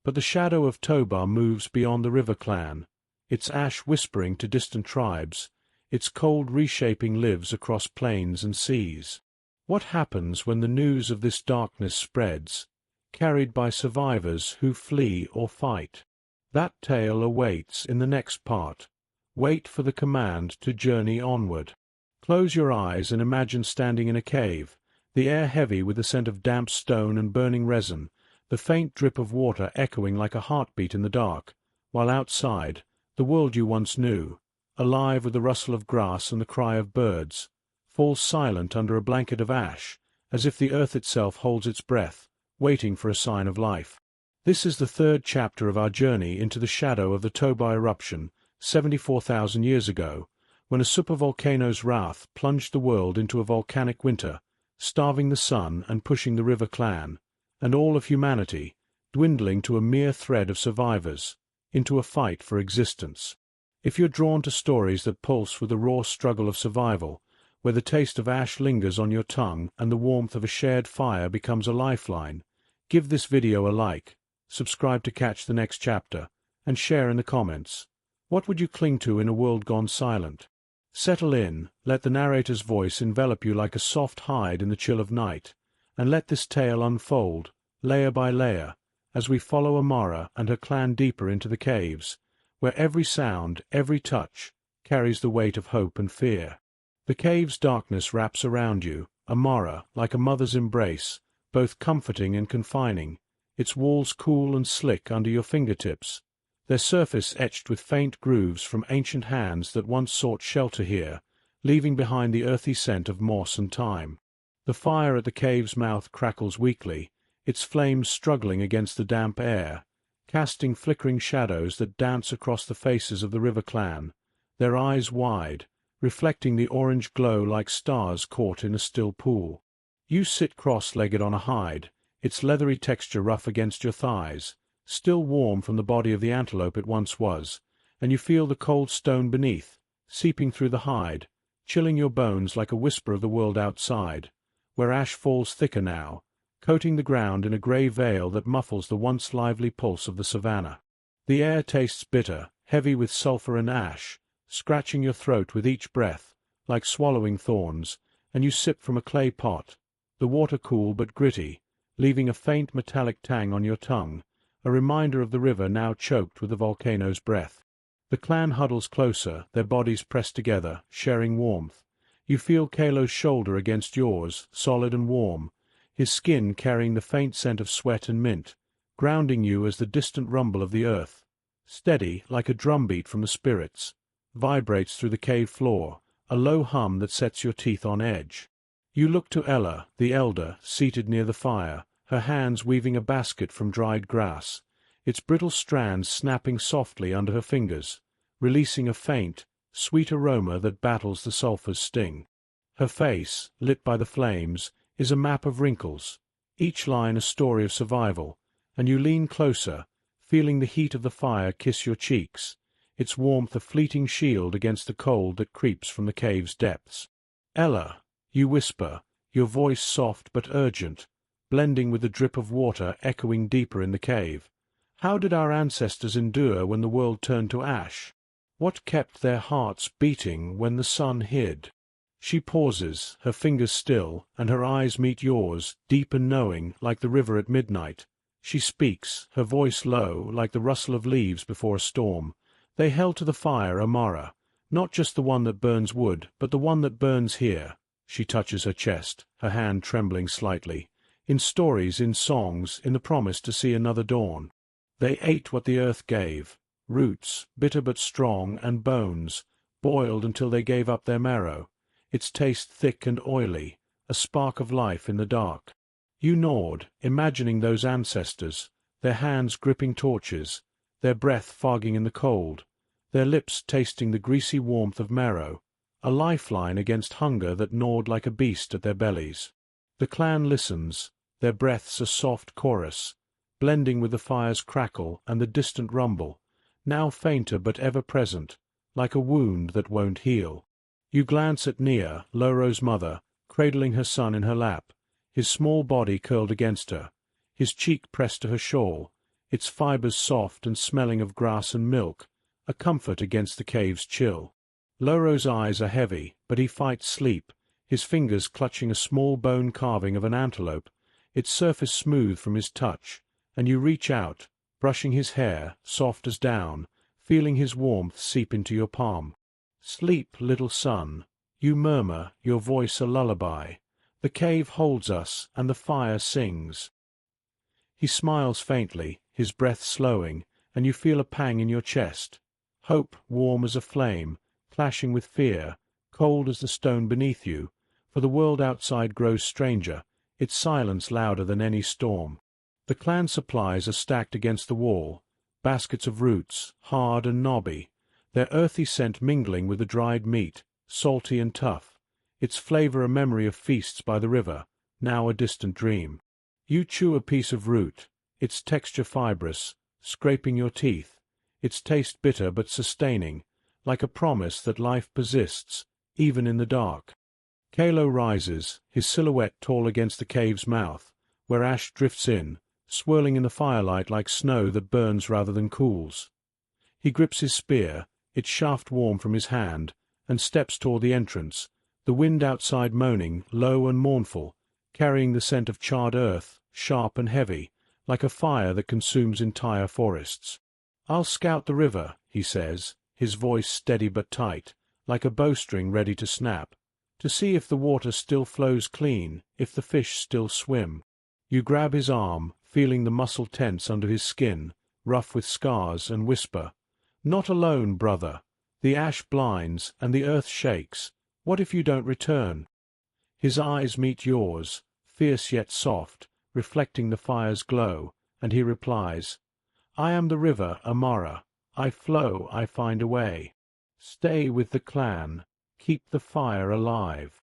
But the shadow of Tobar moves beyond the River Clan, its ash whispering to distant tribes, its cold reshaping lives across plains and seas. What happens when the news of this darkness spreads, carried by survivors who flee or fight? That tale awaits in the next part. Wait for the command to journey onward. Close your eyes and imagine standing in a cave, the air heavy with the scent of damp stone and burning resin, the faint drip of water echoing like a heartbeat in the dark, while outside, the world you once knew, alive with the rustle of grass and the cry of birds, falls silent under a blanket of ash, as if the earth itself holds its breath, waiting for a sign of life. This is the third chapter of our journey into the shadow of the Tobar eruption 74,000 years ago, when a supervolcano's wrath plunged the world into a volcanic winter, starving the sun and pushing the River Clan, and all of humanity, dwindling to a mere thread of survivors, into a fight for existence. If you're drawn to stories that pulse with the raw struggle of survival, where the taste of ash lingers on your tongue and the warmth of a shared fire becomes a lifeline, give this video a like, subscribe to catch the next chapter, and share in the comments. What would you cling to in a world gone silent? Settle in, let the narrator's voice envelop you like a soft hide in the chill of night, and let this tale unfold, layer by layer, as we follow Amara and her clan deeper into the caves, where every sound, every touch, carries the weight of hope and fear. The cave's darkness wraps around you, Amara, like a mother's embrace, both comforting and confining, its walls cool and slick under your fingertips, their surface etched with faint grooves from ancient hands that once sought shelter here, leaving behind the earthy scent of moss and thyme. The fire at the cave's mouth crackles weakly, its flames struggling against the damp air, casting flickering shadows that dance across the faces of the river clan, their eyes wide, reflecting the orange glow like stars caught in a still pool. You sit cross-legged on a hide, its leathery texture rough against your thighs, still warm from the body of the antelope it once was, and you feel the cold stone beneath, seeping through the hide, chilling your bones like a whisper of the world outside, where ash falls thicker now, coating the ground in a grey veil that muffles the once lively pulse of the savannah. The air tastes bitter, heavy with sulphur and ash, scratching your throat with each breath, like swallowing thorns, and you sip from a clay pot, the water cool but gritty, leaving a faint metallic tang on your tongue, a reminder of the river now choked with the volcano's breath. The clan huddles closer, their bodies pressed together, sharing warmth. You feel Kalo's shoulder against yours, solid and warm, his skin carrying the faint scent of sweat and mint, grounding you as the distant rumble of the earth, steady like a drumbeat from the spirits, vibrates through the cave floor, a low hum that sets your teeth on edge. You look to Ella, the elder, seated near the fire, her hands weaving a basket from dried grass, its brittle strands snapping softly under her fingers, releasing a faint, sweet aroma that battles the sulphur's sting. Her face, lit by the flames, is a map of wrinkles, each line a story of survival, and you lean closer, feeling the heat of the fire kiss your cheeks, its warmth a fleeting shield against the cold that creeps from the cave's depths. "Ella," you whisper, your voice soft but urgent, blending with the drip of water echoing deeper in the cave. "How did our ancestors endure when the world turned to ash? What kept their hearts beating when the sun hid?" She pauses, her fingers still, and her eyes meet yours, deep and knowing, like the river at midnight. She speaks, her voice low, like the rustle of leaves before a storm. "They held to the fire, Amara, not just the one that burns wood, but the one that burns here." She touches her chest, her hand trembling slightly. "In stories, in songs, in the promise to see another dawn. They ate what the earth gave, roots, bitter but strong, and bones, boiled until they gave up their marrow, its taste thick and oily, a spark of life in the dark." You nod, imagining those ancestors, their hands gripping torches, their breath fogging in the cold, their lips tasting the greasy warmth of marrow, a lifeline against hunger that gnawed like a beast at their bellies. The clan listens, their breaths a soft chorus, blending with the fire's crackle and the distant rumble, now fainter but ever present, like a wound that won't heal. You glance at Nia, Loro's mother, cradling her son in her lap, his small body curled against her, his cheek pressed to her shawl, its fibers soft and smelling of grass and milk, a comfort against the cave's chill. Loro's eyes are heavy, but he fights sleep, his fingers clutching a small bone carving of an antelope, its surface smooth from his touch, and you reach out, brushing his hair, soft as down, feeling his warmth seep into your palm. "Sleep, little son," you murmur, your voice a lullaby. "The cave holds us, and the fire sings." He smiles faintly, his breath slowing, and you feel a pang in your chest. Hope warm as a flame, clashing with fear, cold as the stone beneath you, for the world outside grows stranger, its silence louder than any storm. The clan supplies are stacked against the wall, baskets of roots, hard and knobby, their earthy scent mingling with the dried meat, salty and tough, its flavor a memory of feasts by the river, now a distant dream. You chew a piece of root, its texture fibrous, scraping your teeth, its taste bitter but sustaining, like a promise that life persists, even in the dark. Kalo rises, his silhouette tall against the cave's mouth, where ash drifts in, swirling in the firelight like snow that burns rather than cools. He grips his spear, its shaft warm from his hand, and steps toward the entrance, the wind outside moaning, low and mournful, carrying the scent of charred earth, sharp and heavy, like a fire that consumes entire forests. "I'll scout the river," he says, his voice steady but tight, like a bowstring ready to snap, "to see if the water still flows clean, if the fish still swim." You grab his arm, feeling the muscle tense under his skin, rough with scars, and whisper, "Not alone, brother. The ash blinds, and the earth shakes. What if you don't return?" His eyes meet yours, fierce yet soft, reflecting the fire's glow, and he replies, "I am the river Amara. I flow, I find a way. Stay with the clan. Keep the fire alive."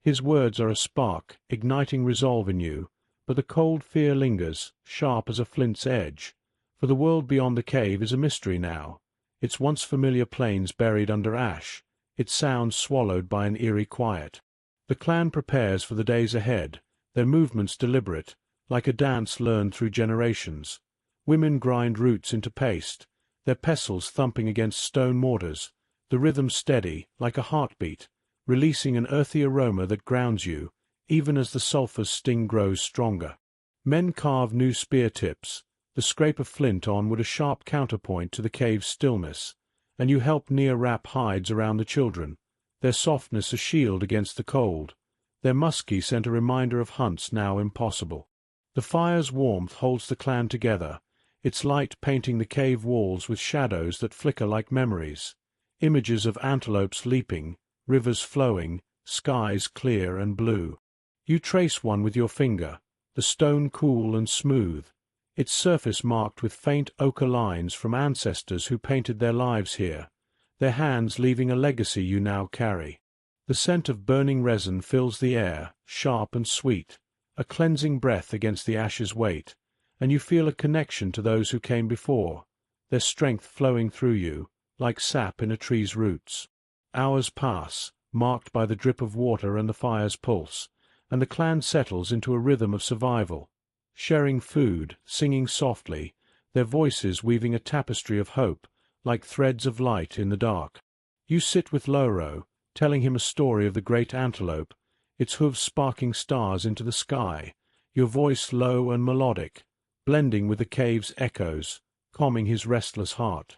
His words are a spark, igniting resolve in you, but the cold fear lingers, sharp as a flint's edge, for the world beyond the cave is a mystery now, its once familiar plains buried under ash, its sounds swallowed by an eerie quiet. The clan prepares for the days ahead, their movements deliberate, like a dance learned through generations. Women grind roots into paste, their pestles thumping against stone mortars, the rhythm steady, like a heartbeat, releasing an earthy aroma that grounds you, even as the sulphur's sting grows stronger. Men carve new spear tips, the scrape of flint on wood a sharp counterpoint to the cave's stillness, and you help near wrap hides around the children, their softness a shield against the cold, their musky scent a reminder of hunts now impossible. The fire's warmth holds the clan together, its light painting the cave walls with shadows that flicker like memories, images of antelopes leaping, rivers flowing, skies clear and blue. You trace one with your finger, the stone cool and smooth, its surface marked with faint ochre lines from ancestors who painted their lives here, their hands leaving a legacy you now carry. The scent of burning resin fills the air, sharp and sweet, a cleansing breath against the ashes' weight, and you feel a connection to those who came before, their strength flowing through you, like sap in a tree's roots. Hours pass, marked by the drip of water and the fire's pulse, and the clan settles into a rhythm of survival, sharing food, singing softly, their voices weaving a tapestry of hope, like threads of light in the dark. You sit with Loro, telling him a story of the great antelope, its hooves sparking stars into the sky, your voice low and melodic, blending with the cave's echoes, calming his restless heart.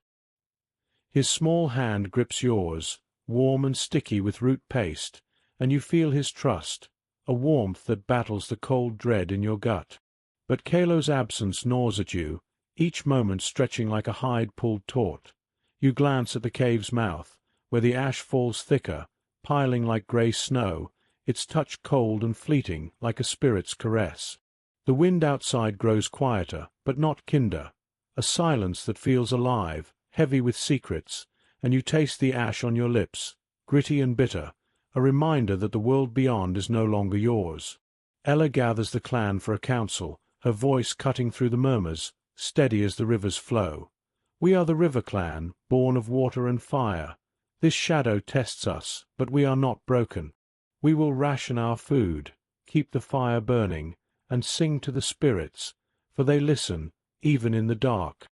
His small hand grips yours, warm and sticky with root paste, and you feel his trust, a warmth that battles the cold dread in your gut. But Kalo's absence gnaws at you, each moment stretching like a hide pulled taut. You glance at the cave's mouth, where the ash falls thicker, piling like grey snow, its touch cold and fleeting like a spirit's caress. The wind outside grows quieter, but not kinder, a silence that feels alive, heavy with secrets, and you taste the ash on your lips, gritty and bitter, a reminder that the world beyond is no longer yours. Ella gathers the clan for a council, her voice cutting through the murmurs, steady as the river's flow. "We are the River Clan, born of water and fire. This shadow tests us, but we are not broken. We will ration our food, keep the fire burning, and sing to the spirits, for they listen, even in the dark."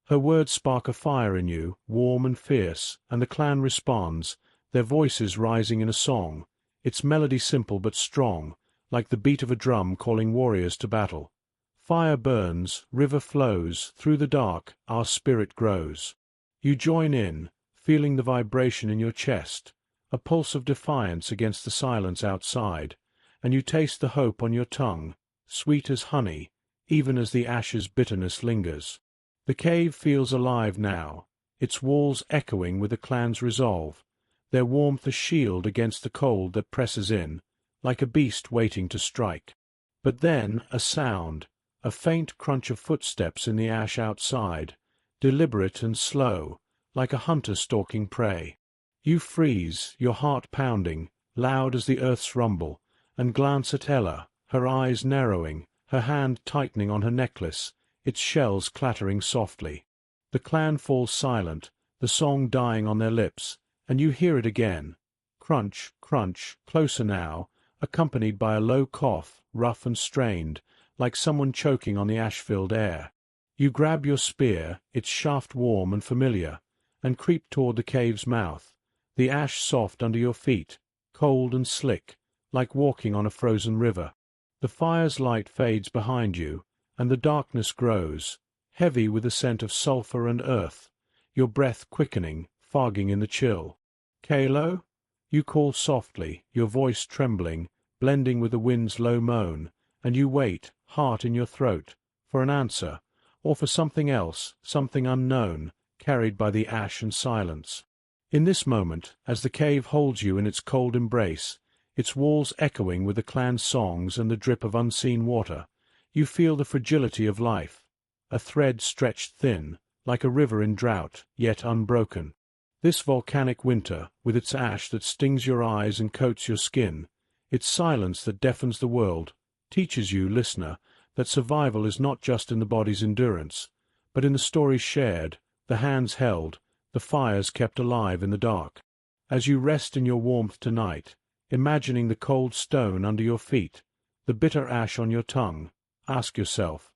Her words spark a fire in you, warm and fierce, and the clan responds, their voices rising in a song, its melody simple but strong, like the beat of a drum calling warriors to battle. Fire burns, river flows, through the dark our spirit grows. You join in, feeling the vibration in your chest, a pulse of defiance against the silence outside, and you taste the hope on your tongue, sweet as honey, even as the ash's bitterness lingers. The cave feels alive now, its walls echoing with the clan's resolve, their warmth a shield against the cold that presses in, like a beast waiting to strike. But then a sound, a faint crunch of footsteps in the ash outside, deliberate and slow, like a hunter stalking prey. You freeze, your heart pounding, loud as the earth's rumble, and glance at Ella, her eyes narrowing, her hand tightening on her necklace, its shells clattering softly. The clan falls silent, the song dying on their lips, and you hear it again. Crunch, crunch, closer now, accompanied by a low cough, rough and strained, like someone choking on the ash-filled air. You grab your spear, its shaft warm and familiar, and creep toward the cave's mouth, the ash soft under your feet, cold and slick, like walking on a frozen river. The fire's light fades behind you, and the darkness grows, heavy with the scent of sulphur and earth, your breath quickening, fogging in the chill. "Kalo?" You call softly, your voice trembling, blending with the wind's low moan, and you wait, heart in your throat, for an answer, or for something else, something unknown, carried by the ash and silence. In this moment, as the cave holds you in its cold embrace, its walls echoing with the clan's songs and the drip of unseen water, you feel the fragility of life, a thread stretched thin, like a river in drought, yet unbroken. This volcanic winter, with its ash that stings your eyes and coats your skin, its silence that deafens the world, teaches you, listener, that survival is not just in the body's endurance, but in the stories shared, the hands held, the fires kept alive in the dark. As you rest in your warmth tonight, imagining the cold stone under your feet, the bitter ash on your tongue, ask yourself,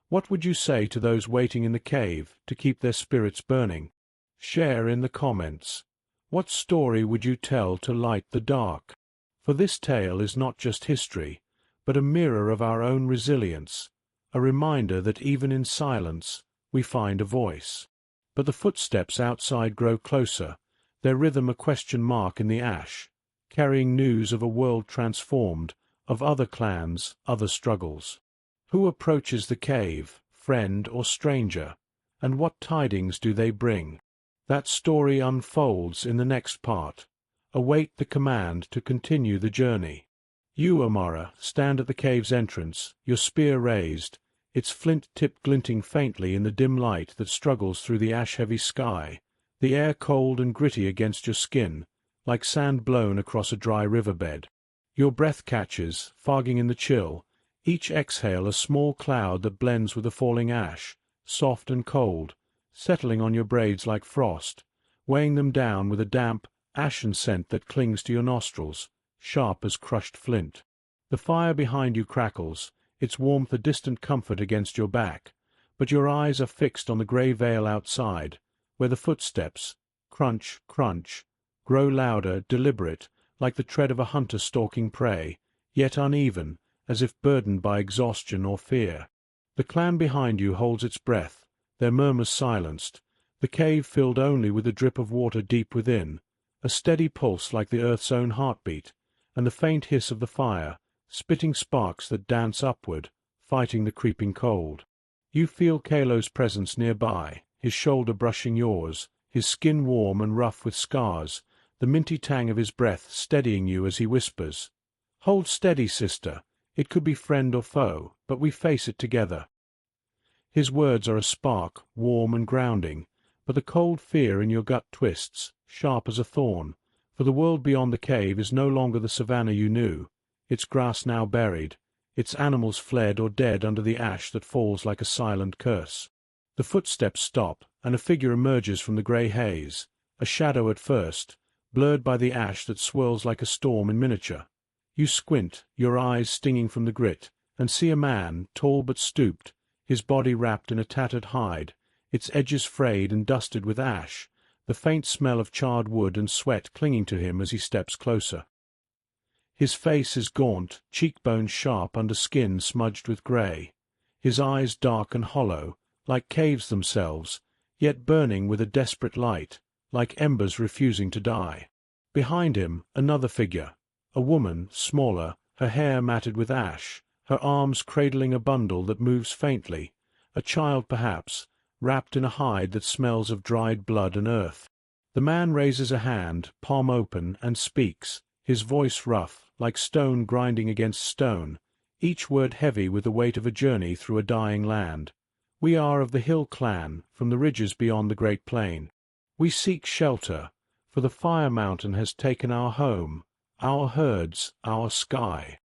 what would you say to those waiting in the cave to keep their spirits burning? Share in the comments. What story would you tell to light the dark? For this tale is not just history, but a mirror of our own resilience, a reminder that even in silence we find a voice. But the footsteps outside grow closer, their rhythm a question mark in the ash, carrying news of a world transformed, of other clans, other struggles. Who approaches the cave, friend or stranger, and what tidings do they bring? That story unfolds in the next part. Await the command to continue the journey. You, Amara, stand at the cave's entrance, your spear raised, its flint tip glinting faintly in the dim light that struggles through the ash-heavy sky, the air cold and gritty against your skin, like sand blown across a dry riverbed. Your breath catches, fogging in the chill, each exhale a small cloud that blends with the falling ash, soft and cold, settling on your braids like frost, weighing them down with a damp, ashen scent that clings to your nostrils, sharp as crushed flint. The fire behind you crackles, its warmth a distant comfort against your back, but your eyes are fixed on the grey veil outside, where the footsteps, crunch, crunch, grow louder, deliberate, like the tread of a hunter stalking prey, yet uneven, as if burdened by exhaustion or fear. The clan behind you holds its breath, their murmurs silenced, the cave filled only with the drip of water deep within, a steady pulse like the earth's own heartbeat, and the faint hiss of the fire, spitting sparks that dance upward, fighting the creeping cold. You feel Kalo's presence nearby, his shoulder brushing yours, his skin warm and rough with scars, the minty tang of his breath steadying you as he whispers, "Hold steady, sister. It could be friend or foe, but we face it together." His words are a spark, warm and grounding, but the cold fear in your gut twists, sharp as a thorn, for the world beyond the cave is no longer the savannah you knew, its grass now buried, its animals fled or dead under the ash that falls like a silent curse. The footsteps stop, and a figure emerges from the grey haze, a shadow at first, blurred by the ash that swirls like a storm in miniature. You squint, your eyes stinging from the grit, and see a man, tall but stooped, his body wrapped in a tattered hide, its edges frayed and dusted with ash, the faint smell of charred wood and sweat clinging to him as he steps closer. His face is gaunt, cheekbones sharp under skin smudged with grey, his eyes dark and hollow, like caves themselves, yet burning with a desperate light, like embers refusing to die. Behind him, another figure, a woman, smaller, her hair matted with ash, her arms cradling a bundle that moves faintly, a child perhaps, wrapped in a hide that smells of dried blood and earth. The man raises a hand, palm open, and speaks, his voice rough, like stone grinding against stone, each word heavy with the weight of a journey through a dying land. "We are of the Hill clan, from the ridges beyond the Great Plain. We seek shelter, for the Fire Mountain has taken our home, our herds, our sky."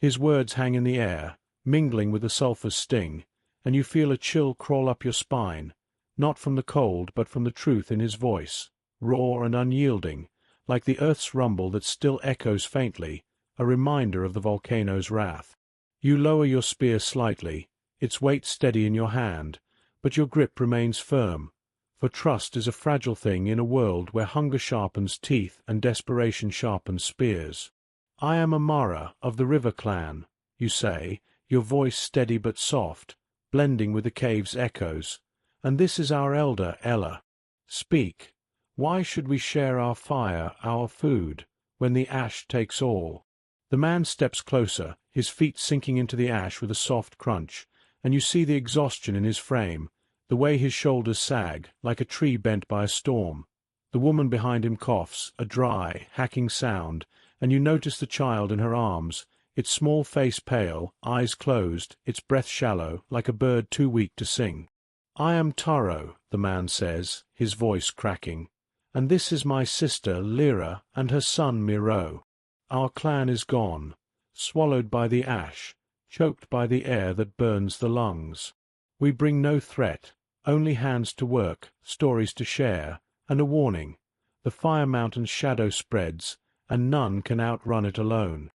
His words hang in the air, mingling with the sulphur's sting, and you feel a chill crawl up your spine, not from the cold but from the truth in his voice, raw and unyielding, like the earth's rumble that still echoes faintly, a reminder of the volcano's wrath. You lower your spear slightly, its weight steady in your hand, but your grip remains firm, for trust is a fragile thing in a world where hunger sharpens teeth and desperation sharpens spears. "I am Amara of the River Clan," you say, your voice steady but soft, blending with the cave's echoes, "and this is our elder, Ella. Speak. Why should we share our fire, our food, when the ash takes all?" The man steps closer, his feet sinking into the ash with a soft crunch, and you see the exhaustion in his frame, the way his shoulders sag, like a tree bent by a storm. The woman behind him coughs, a dry, hacking sound, and you notice the child in her arms, its small face pale, eyes closed, its breath shallow, like a bird too weak to sing. "I am Taro," the man says, his voice cracking, "and this is my sister Lyra and her son Miro. Our clan is gone, swallowed by the ash, choked by the air that burns the lungs. We bring no threat, only hands to work, stories to share, and a warning. The Fire Mountain's shadow spreads, and none can outrun it alone."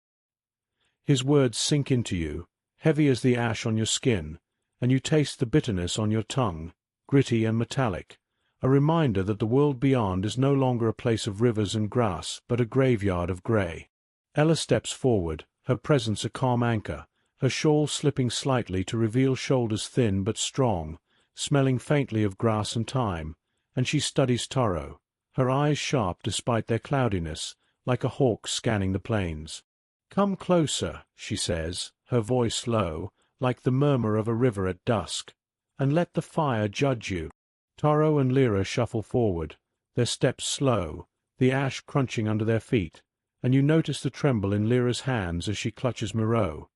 His words sink into you, heavy as the ash on your skin, and you taste the bitterness on your tongue, gritty and metallic, a reminder that the world beyond is no longer a place of rivers and grass, but a graveyard of grey. Ella steps forward, her presence a calm anchor, her shawl slipping slightly to reveal shoulders thin but strong, smelling faintly of grass and thyme, and she studies Taro, her eyes sharp despite their cloudiness, like a hawk scanning the plains. "Come closer," she says, her voice low, like the murmur of a river at dusk, "and let the fire judge you." Taro and Lyra shuffle forward, their steps slow, the ash crunching under their feet, and you notice the tremble in Lyra's hands as she clutches Miro.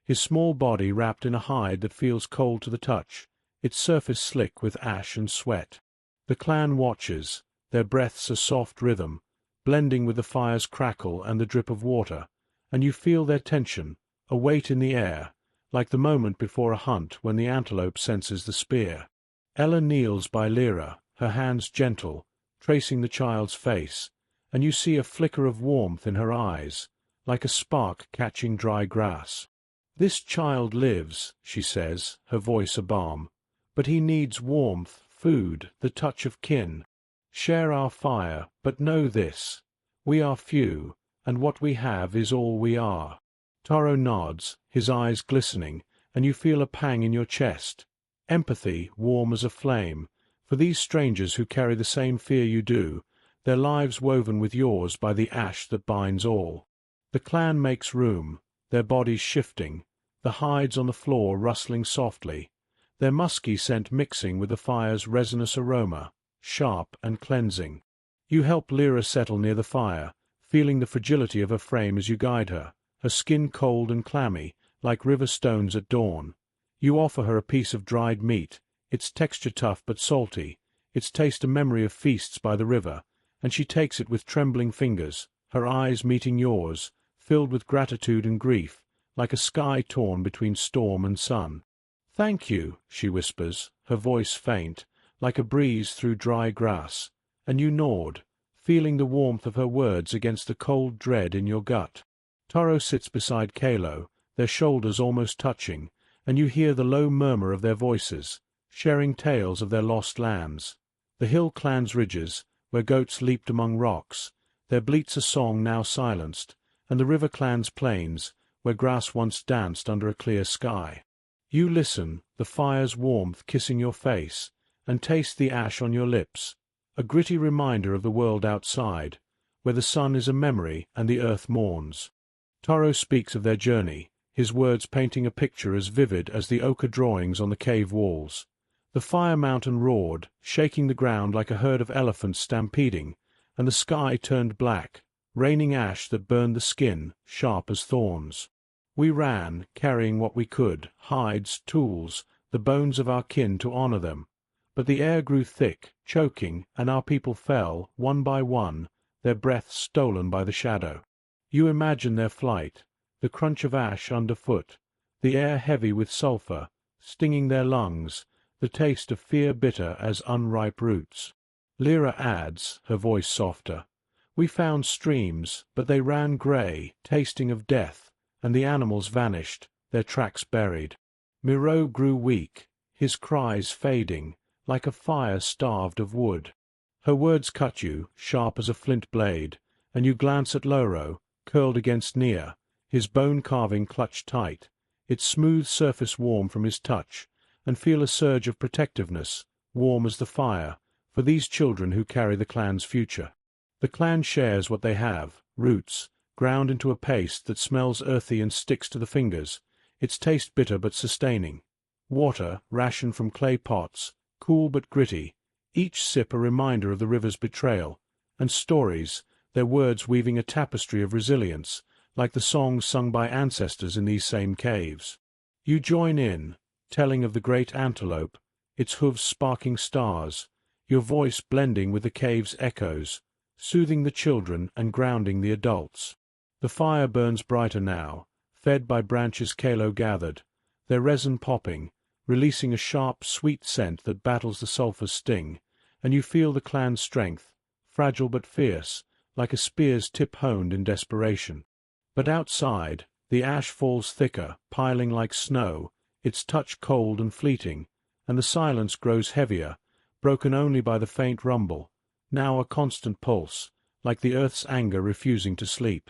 His small body wrapped in a hide that feels cold to the touch, its surface slick with ash and sweat. The clan watches, their breaths a soft rhythm, blending with the fire's crackle and the drip of water, and you feel their tension, a weight in the air, like the moment before a hunt when the antelope senses the spear. Ella kneels by Lyra, her hands gentle, tracing the child's face, and you see a flicker of warmth in her eyes, like a spark catching dry grass. "This child lives," she says, her voice a balm, "but he needs warmth, food, the touch of kin. Share our fire, but know this: we are few, and what we have is all we are." Taro nods, his eyes glistening, and you feel a pang in your chest. Empathy, warm as a flame, for these strangers who carry the same fear you do, their lives woven with yours by the ash that binds all. The clan makes room, their bodies shifting, the hides on the floor rustling softly, their musky scent mixing with the fire's resinous aroma, sharp and cleansing. You help Lyra settle near the fire, feeling the fragility of her frame as you guide her, her skin cold and clammy, like river stones at dawn. You offer her a piece of dried meat, its texture tough but salty, its taste a memory of feasts by the river, and she takes it with trembling fingers, her eyes meeting yours, filled with gratitude and grief, like a sky torn between storm and sun. "Thank you," she whispers, her voice faint, like a breeze through dry grass, and you nod, feeling the warmth of her words against the cold dread in your gut. Taro sits beside Kalo, their shoulders almost touching, and you hear the low murmur of their voices, sharing tales of their lost lands. The hill clan's ridges, where goats leaped among rocks, their bleats a song now silenced, and the river clan's plains, where grass once danced under a clear sky. You listen, the fire's warmth kissing your face, and taste the ash on your lips, a gritty reminder of the world outside, where the sun is a memory and the earth mourns. Taro speaks of their journey, his words painting a picture as vivid as the ochre drawings on the cave walls. The Fire Mountain roared, shaking the ground like a herd of elephants stampeding, and the sky turned black, raining ash that burned the skin, sharp as thorns. We ran, carrying what we could, hides, tools, the bones of our kin to honor them. But the air grew thick, choking, and our people fell, one by one, their breaths stolen by the shadow. You imagine their flight, the crunch of ash underfoot, the air heavy with sulphur, stinging their lungs, the taste of fear bitter as unripe roots. Lyra adds, her voice softer, "We found streams, but they ran grey, tasting of death, and the animals vanished, their tracks buried. Miro grew weak, his cries fading, like a fire starved of wood." Her words cut you, sharp as a flint blade, and you glance at Loro, curled against Nia, his bone carving clutched tight, its smooth surface warm from his touch, and feel a surge of protectiveness, warm as the fire, for these children who carry the clan's future. The clan shares what they have, roots, ground into a paste that smells earthy and sticks to the fingers, its taste bitter but sustaining. Water, rationed from clay pots, cool but gritty, each sip a reminder of the river's betrayal, and stories, their words weaving a tapestry of resilience, like the songs sung by ancestors in these same caves. You join in, telling of the great antelope, its hooves sparking stars, your voice blending with the cave's echoes, soothing the children and grounding the adults. The fire burns brighter now, fed by branches Kalo gathered, their resin popping, releasing a sharp, sweet scent that battles the sulphur's sting, and you feel the clan's strength, fragile but fierce, like a spear's tip honed in desperation. But outside, the ash falls thicker, piling like snow, its touch cold and fleeting, and the silence grows heavier, broken only by the faint rumble, now a constant pulse, like the earth's anger refusing to sleep.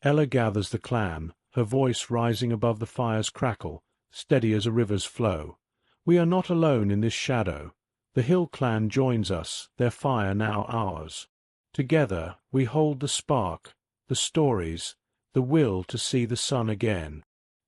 Ella gathers the clan, her voice rising above the fire's crackle, steady as a river's flow. We are not alone in this shadow. The Hill clan joins us, their fire now ours. Together we hold the spark, the stories, the will to see the sun again.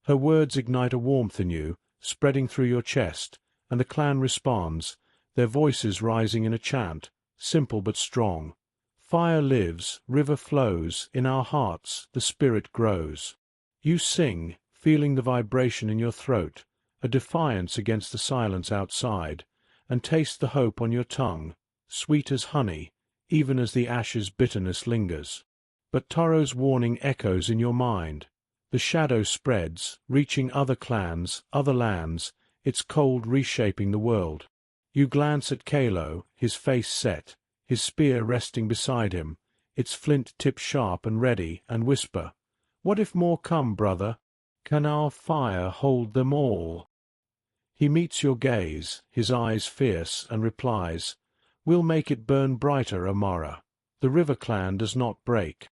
Her words ignite a warmth in you, spreading through your chest, and the clan responds, their voices rising in a chant, simple but strong. Fire lives, river flows, in our hearts the spirit grows. You sing, feeling the vibration in your throat, a defiance against the silence outside, and taste the hope on your tongue, sweet as honey, even as the ash's bitterness lingers. But Toro's warning echoes in your mind. The shadow spreads, reaching other clans, other lands, its cold reshaping the world. You glance at Kalo, his face set, his spear resting beside him, its flint tip sharp and ready, and whisper, "What if more come, brother? Can our fire hold them all?" He meets your gaze, his eyes fierce, and replies, "We'll make it burn brighter, Amara. The river clan does not break."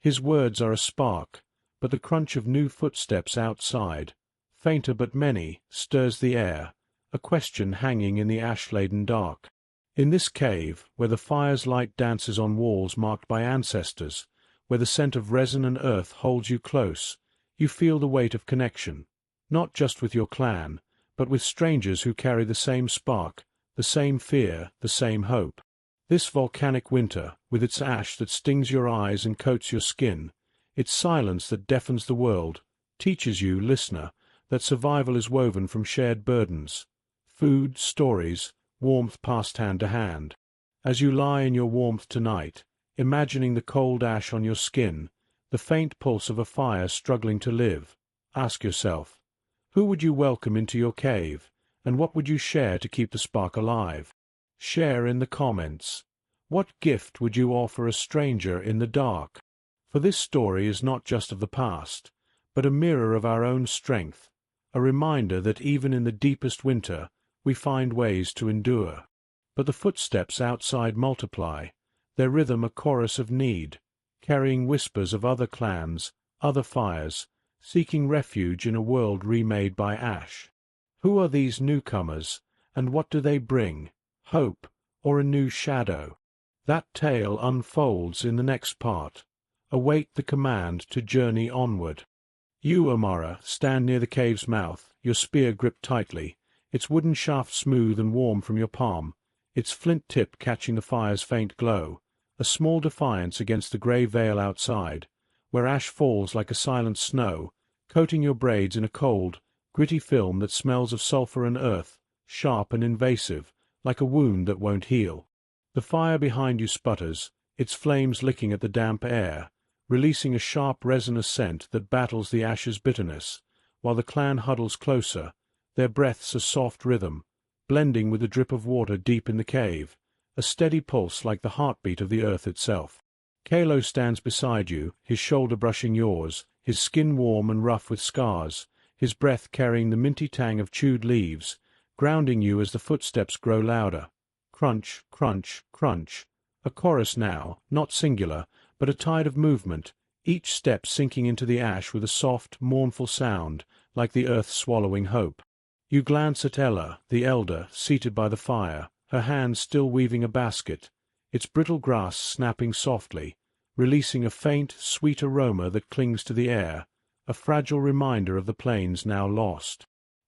His words are a spark, but the crunch of new footsteps outside, fainter but many, stirs the air, a question hanging in the ash-laden dark. In this cave, where the fire's light dances on walls marked by ancestors, where the scent of resin and earth holds you close, you feel the weight of connection, not just with your clan, but with strangers who carry the same spark, the same fear, the same hope. This volcanic winter, with its ash that stings your eyes and coats your skin, its silence that deafens the world, teaches you, listener, that survival is woven from shared burdens. Food, stories, warmth passed hand to hand. As you lie in your warmth tonight, imagining the cold ash on your skin, the faint pulse of a fire struggling to live, ask yourself, who would you welcome into your cave, and what would you share to keep the spark alive? Share in the comments. What gift would you offer a stranger in the dark? For this story is not just of the past, but a mirror of our own strength, a reminder that even in the deepest winter we find ways to endure. But the footsteps outside multiply, their rhythm a chorus of need, carrying whispers of other clans, other fires, seeking refuge in a world remade by ash. Who are these newcomers, and what do they bring? Hope, or a new shadow? That tale unfolds in the next part. Await the command to journey onward. You, Amara, stand near the cave's mouth, your spear gripped tightly, its wooden shaft smooth and warm from your palm, its flint tip catching the fire's faint glow, a small defiance against the grey veil outside, where ash falls like a silent snow, coating your braids in a cold, gritty film that smells of sulphur and earth, sharp and invasive, like a wound that won't heal. The fire behind you sputters, its flames licking at the damp air, releasing a sharp resinous scent that battles the ash's bitterness, while the clan huddles closer, their breaths a soft rhythm, blending with the drip of water deep in the cave, a steady pulse like the heartbeat of the earth itself. Kalo stands beside you, his shoulder brushing yours, his skin warm and rough with scars, his breath carrying the minty tang of chewed leaves, grounding you as the footsteps grow louder. Crunch, crunch, crunch. A chorus now, not singular, but a tide of movement, each step sinking into the ash with a soft, mournful sound, like the earth swallowing hope. You glance at Ella, the elder, seated by the fire, her hands still weaving a basket, its brittle grass snapping softly, releasing a faint, sweet aroma that clings to the air, a fragile reminder of the plains now lost.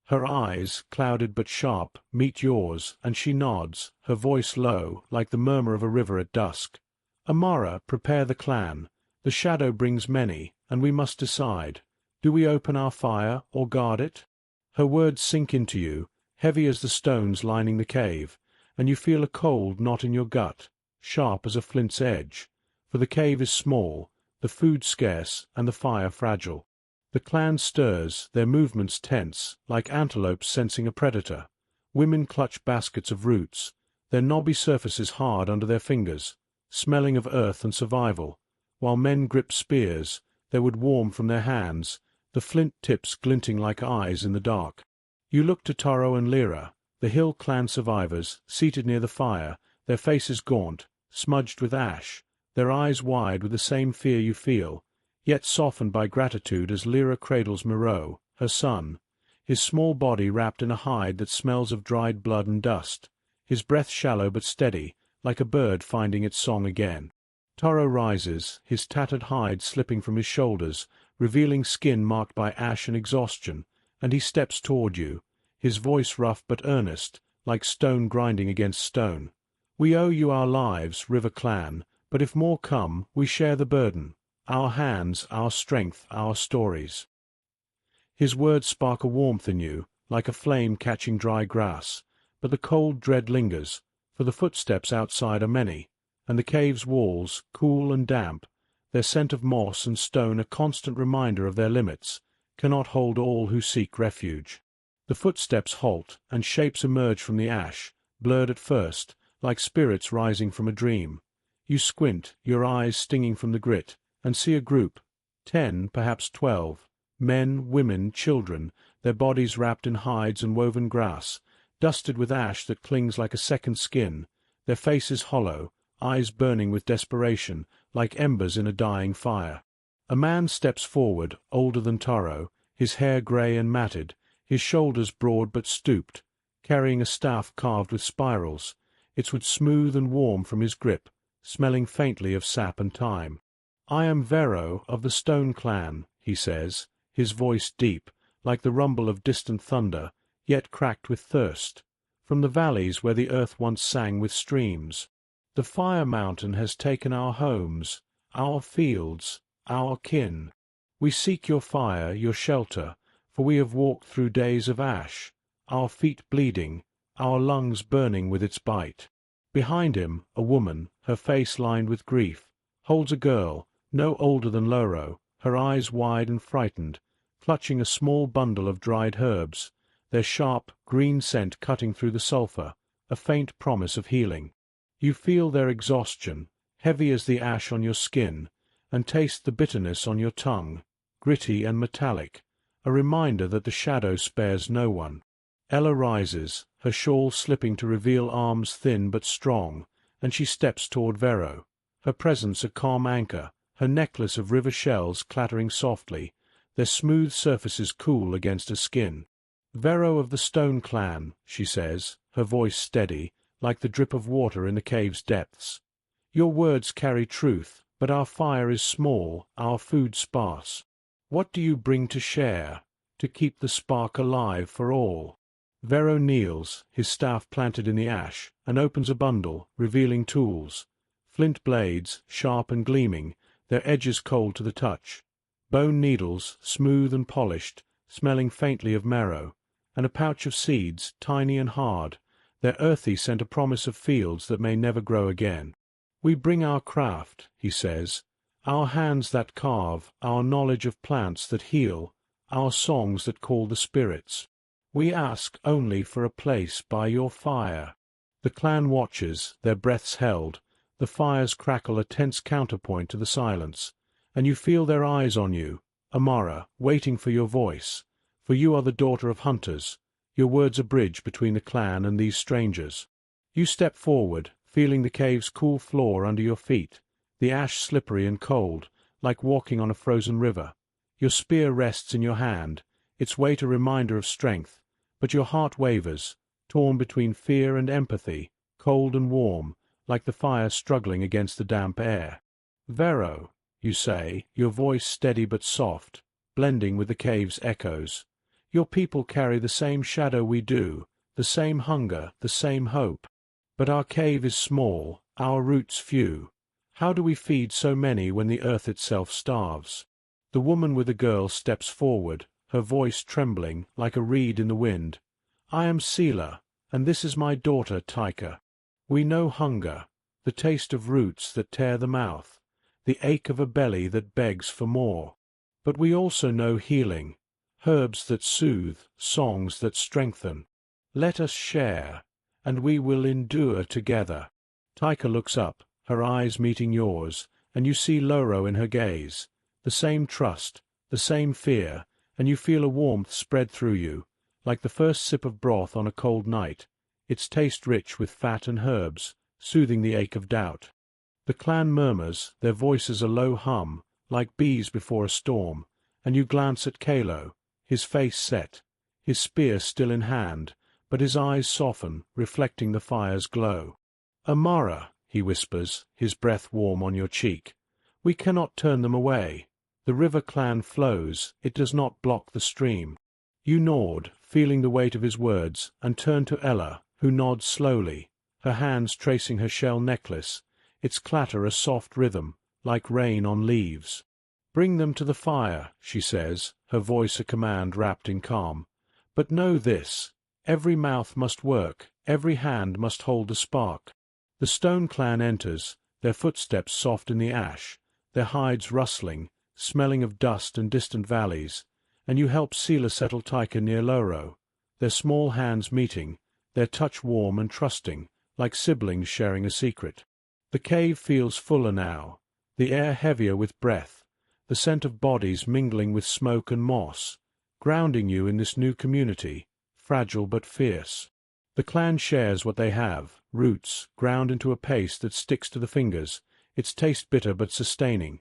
Her eyes, clouded but sharp, meet yours, and she nods, her voice low, like the murmur of a river at dusk. Amara, prepare the clan. The shadow brings many, and we must decide. Do we open our fire, or guard it? Her words sink into you, heavy as the stones lining the cave, and you feel a cold knot in your gut, sharp as a flint's edge. For the cave is small, the food scarce, and the fire fragile. The clan stirs, their movements tense, like antelopes sensing a predator. Women clutch baskets of roots, their knobby surfaces hard under their fingers, smelling of earth and survival, while men grip spears, their wood warm from their hands, the flint tips glinting like eyes in the dark. You look to Toro and Lyra, the hill clan survivors, seated near the fire, their faces gaunt, smudged with ash, their eyes wide with the same fear you feel, yet softened by gratitude as Lyra cradles Miro, her son, his small body wrapped in a hide that smells of dried blood and dust, his breath shallow but steady, like a bird finding its song again. Toro rises, his tattered hide slipping from his shoulders, revealing skin marked by ash and exhaustion, and he steps toward you, his voice rough but earnest, like stone grinding against stone. We owe you our lives, River Clan, but if more come, we share the burden. Our hands, our strength, our stories. His words spark a warmth in you, like a flame catching dry grass, but the cold dread lingers, for the footsteps outside are many, and the cave's walls, cool and damp, their scent of moss and stone a constant reminder of their limits, cannot hold all who seek refuge. The footsteps halt, and shapes emerge from the ash, blurred at first, like spirits rising from a dream. You squint, your eyes stinging from the grit, and see a group, 10, perhaps 12, men, women, children, their bodies wrapped in hides and woven grass, dusted with ash that clings like a second skin, their faces hollow, eyes burning with desperation, like embers in a dying fire. A man steps forward, older than Toro, his hair grey and matted, his shoulders broad but stooped, carrying a staff carved with spirals, its wood smooth and warm from his grip, smelling faintly of sap and thyme. "I am Vero of the Stone Clan," he says, his voice deep, like the rumble of distant thunder, yet cracked with thirst. "From the valleys where the earth once sang with streams. The Fire Mountain has taken our homes, our fields, our kin. We seek your fire, your shelter, for we have walked through days of ash, our feet bleeding, our lungs burning with its bite." Behind him, a woman, her face lined with grief, holds a girl, no older than Loro, her eyes wide and frightened, clutching a small bundle of dried herbs, their sharp, green scent cutting through the sulphur, a faint promise of healing. You feel their exhaustion, heavy as the ash on your skin, and taste the bitterness on your tongue, gritty and metallic, a reminder that the shadow spares no one. Ella rises, her shawl slipping to reveal arms thin but strong, and she steps toward Vero, her presence a calm anchor, her necklace of river shells clattering softly, their smooth surfaces cool against her skin. "Vero of the Stone Clan," she says, her voice steady, like the drip of water in the cave's depths. "Your words carry truth, but our fire is small, our food sparse. What do you bring to share, to keep the spark alive for all?" Vero kneels, his staff planted in the ash, and opens a bundle, revealing tools. Flint blades, sharp and gleaming, their edges cold to the touch. Bone needles, smooth and polished, smelling faintly of marrow, and a pouch of seeds, tiny and hard, their earthy scent a promise of fields that may never grow again. "We bring our craft," he says, "our hands that carve, our knowledge of plants that heal, our songs that call the spirits. We ask only for a place by your fire." The clan watches, their breaths held, the fire's crackle a tense counterpoint to the silence, and you feel their eyes on you, Amara, waiting for your voice, for you are the daughter of hunters, your words a bridge between the clan and these strangers. You step forward, feeling the cave's cool floor under your feet, the ash slippery and cold, like walking on a frozen river. Your spear rests in your hand, its weight a reminder of strength, but your heart wavers, torn between fear and empathy, cold and warm, like the fire struggling against the damp air. "Vero," you say, your voice steady but soft, blending with the cave's echoes. Your people carry the same shadow we do, the same hunger, the same hope. But our cave is small, our roots few. How do we feed so many when the earth itself starves? The woman with the girl steps forward, her voice trembling like a reed in the wind. I am Sela, and this is my daughter Taika. We know hunger, the taste of roots that tear the mouth, the ache of a belly that begs for more. But we also know healing, herbs that soothe, songs that strengthen. Let us share, and we will endure together. Taika looks up, her eyes meeting yours, and you see Loro in her gaze. The same trust, the same fear, and you feel a warmth spread through you, like the first sip of broth on a cold night, its taste rich with fat and herbs, soothing the ache of doubt. The clan murmurs, their voices a low hum, like bees before a storm, and you glance at Kalo, his face set, his spear still in hand, but his eyes soften, reflecting the fire's glow. Amara, he whispers, his breath warm on your cheek. We cannot turn them away. The river clan flows, it does not block the stream. You nod, feeling the weight of his words, and turn to Ella, who nods slowly, her hands tracing her shell necklace, its clatter a soft rhythm, like rain on leaves. Bring them to the fire, she says, her voice a command wrapped in calm. But know this, every mouth must work, every hand must hold the spark. The stone clan enters, their footsteps soft in the ash, their hides rustling, smelling of dust and distant valleys, and you help Sela settle Taika near Loro, their small hands meeting, their touch warm and trusting, like siblings sharing a secret. The cave feels fuller now, the air heavier with breath, the scent of bodies mingling with smoke and moss, grounding you in this new community, fragile but fierce. The clan shares what they have, roots, ground into a paste that sticks to the fingers, its taste bitter but sustaining.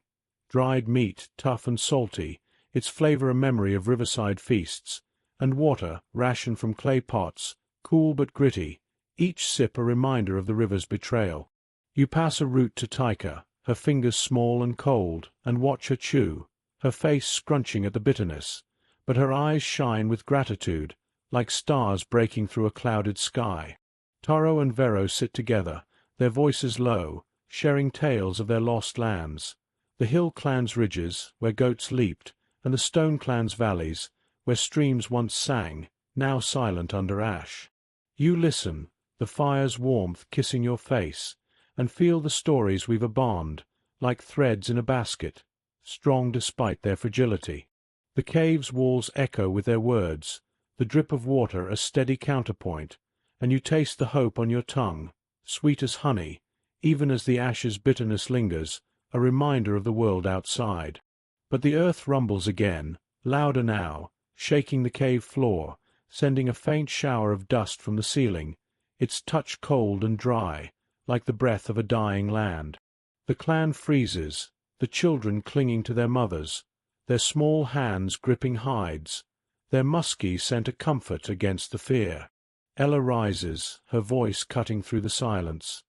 Dried meat, tough and salty, its flavor a memory of riverside feasts, and water, rationed from clay pots, cool but gritty, each sip a reminder of the river's betrayal. You pass a root to Taika, her fingers small and cold, and watch her chew, her face scrunching at the bitterness, but her eyes shine with gratitude, like stars breaking through a clouded sky. Taro and Vero sit together, their voices low, sharing tales of their lost lands. The hill clan's ridges, where goats leaped, and the stone clan's valleys, where streams once sang, now silent under ash. You listen, the fire's warmth kissing your face, and feel the stories weave a bond, like threads in a basket, strong despite their fragility. The cave's walls echo with their words, the drip of water a steady counterpoint, and you taste the hope on your tongue, sweet as honey, even as the ash's bitterness lingers, a reminder of the world outside. But the earth rumbles again, louder now, shaking the cave floor, sending a faint shower of dust from the ceiling, its touch cold and dry, like the breath of a dying land. The clan freezes, the children clinging to their mothers, their small hands gripping hides, their muskie sent a comfort against the fear. Ella rises, her voice cutting through the silence.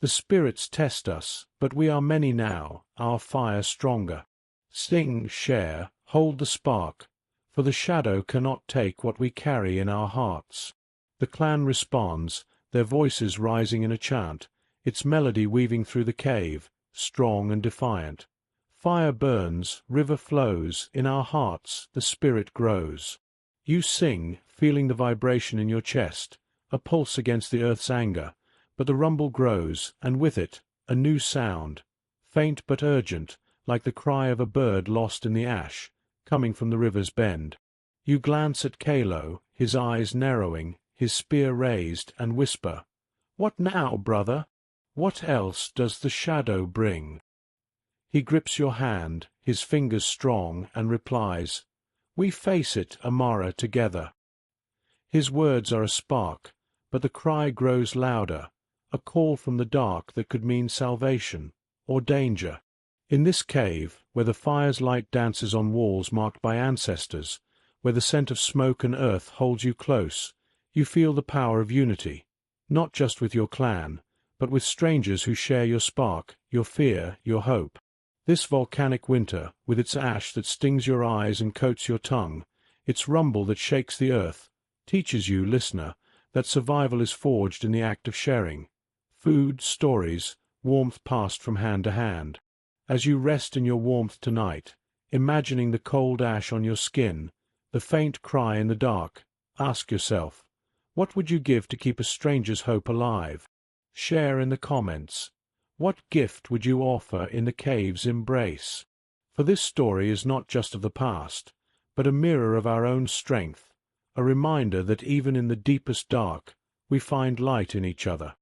The spirits test us, but we are many now, our fire stronger. Sing, share, hold the spark, for the shadow cannot take what we carry in our hearts. The clan responds, their voices rising in a chant, its melody weaving through the cave, strong and defiant. Fire burns, river flows, in our hearts the spirit grows. You sing, feeling the vibration in your chest, a pulse against the earth's anger, but the rumble grows, and with it, a new sound, faint but urgent, like the cry of a bird lost in the ash, coming from the river's bend. You glance at Kalo, his eyes narrowing, his spear raised, and whisper, "What now, brother? What else does the shadow bring?" He grips your hand, his fingers strong, and replies, "We face it, Amara, together." His words are a spark, but the cry grows louder, a call from the dark that could mean salvation, or danger. In this cave, where the fire's light dances on walls marked by ancestors, where the scent of smoke and earth holds you close, you feel the power of unity, not just with your clan, but with strangers who share your spark, your fear, your hope. This volcanic winter, with its ash that stings your eyes and coats your tongue, its rumble that shakes the earth, teaches you, listener, that survival is forged in the act of sharing. Food, stories, warmth passed from hand to hand. As you rest in your warmth tonight, imagining the cold ash on your skin, the faint cry in the dark, ask yourself, what would you give to keep a stranger's hope alive? Share in the comments. What gift would you offer in the cave's embrace? For this story is not just of the past, but a mirror of our own strength, a reminder that even in the deepest dark, we find light in each other.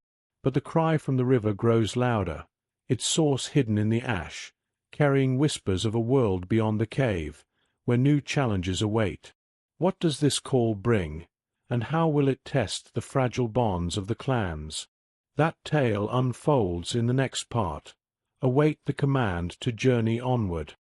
But the cry from the river grows louder, its source hidden in the ash, carrying whispers of a world beyond the cave, where new challenges await. What does this call bring, and how will it test the fragile bonds of the clans? That tale unfolds in the next part. Await the command to journey onward.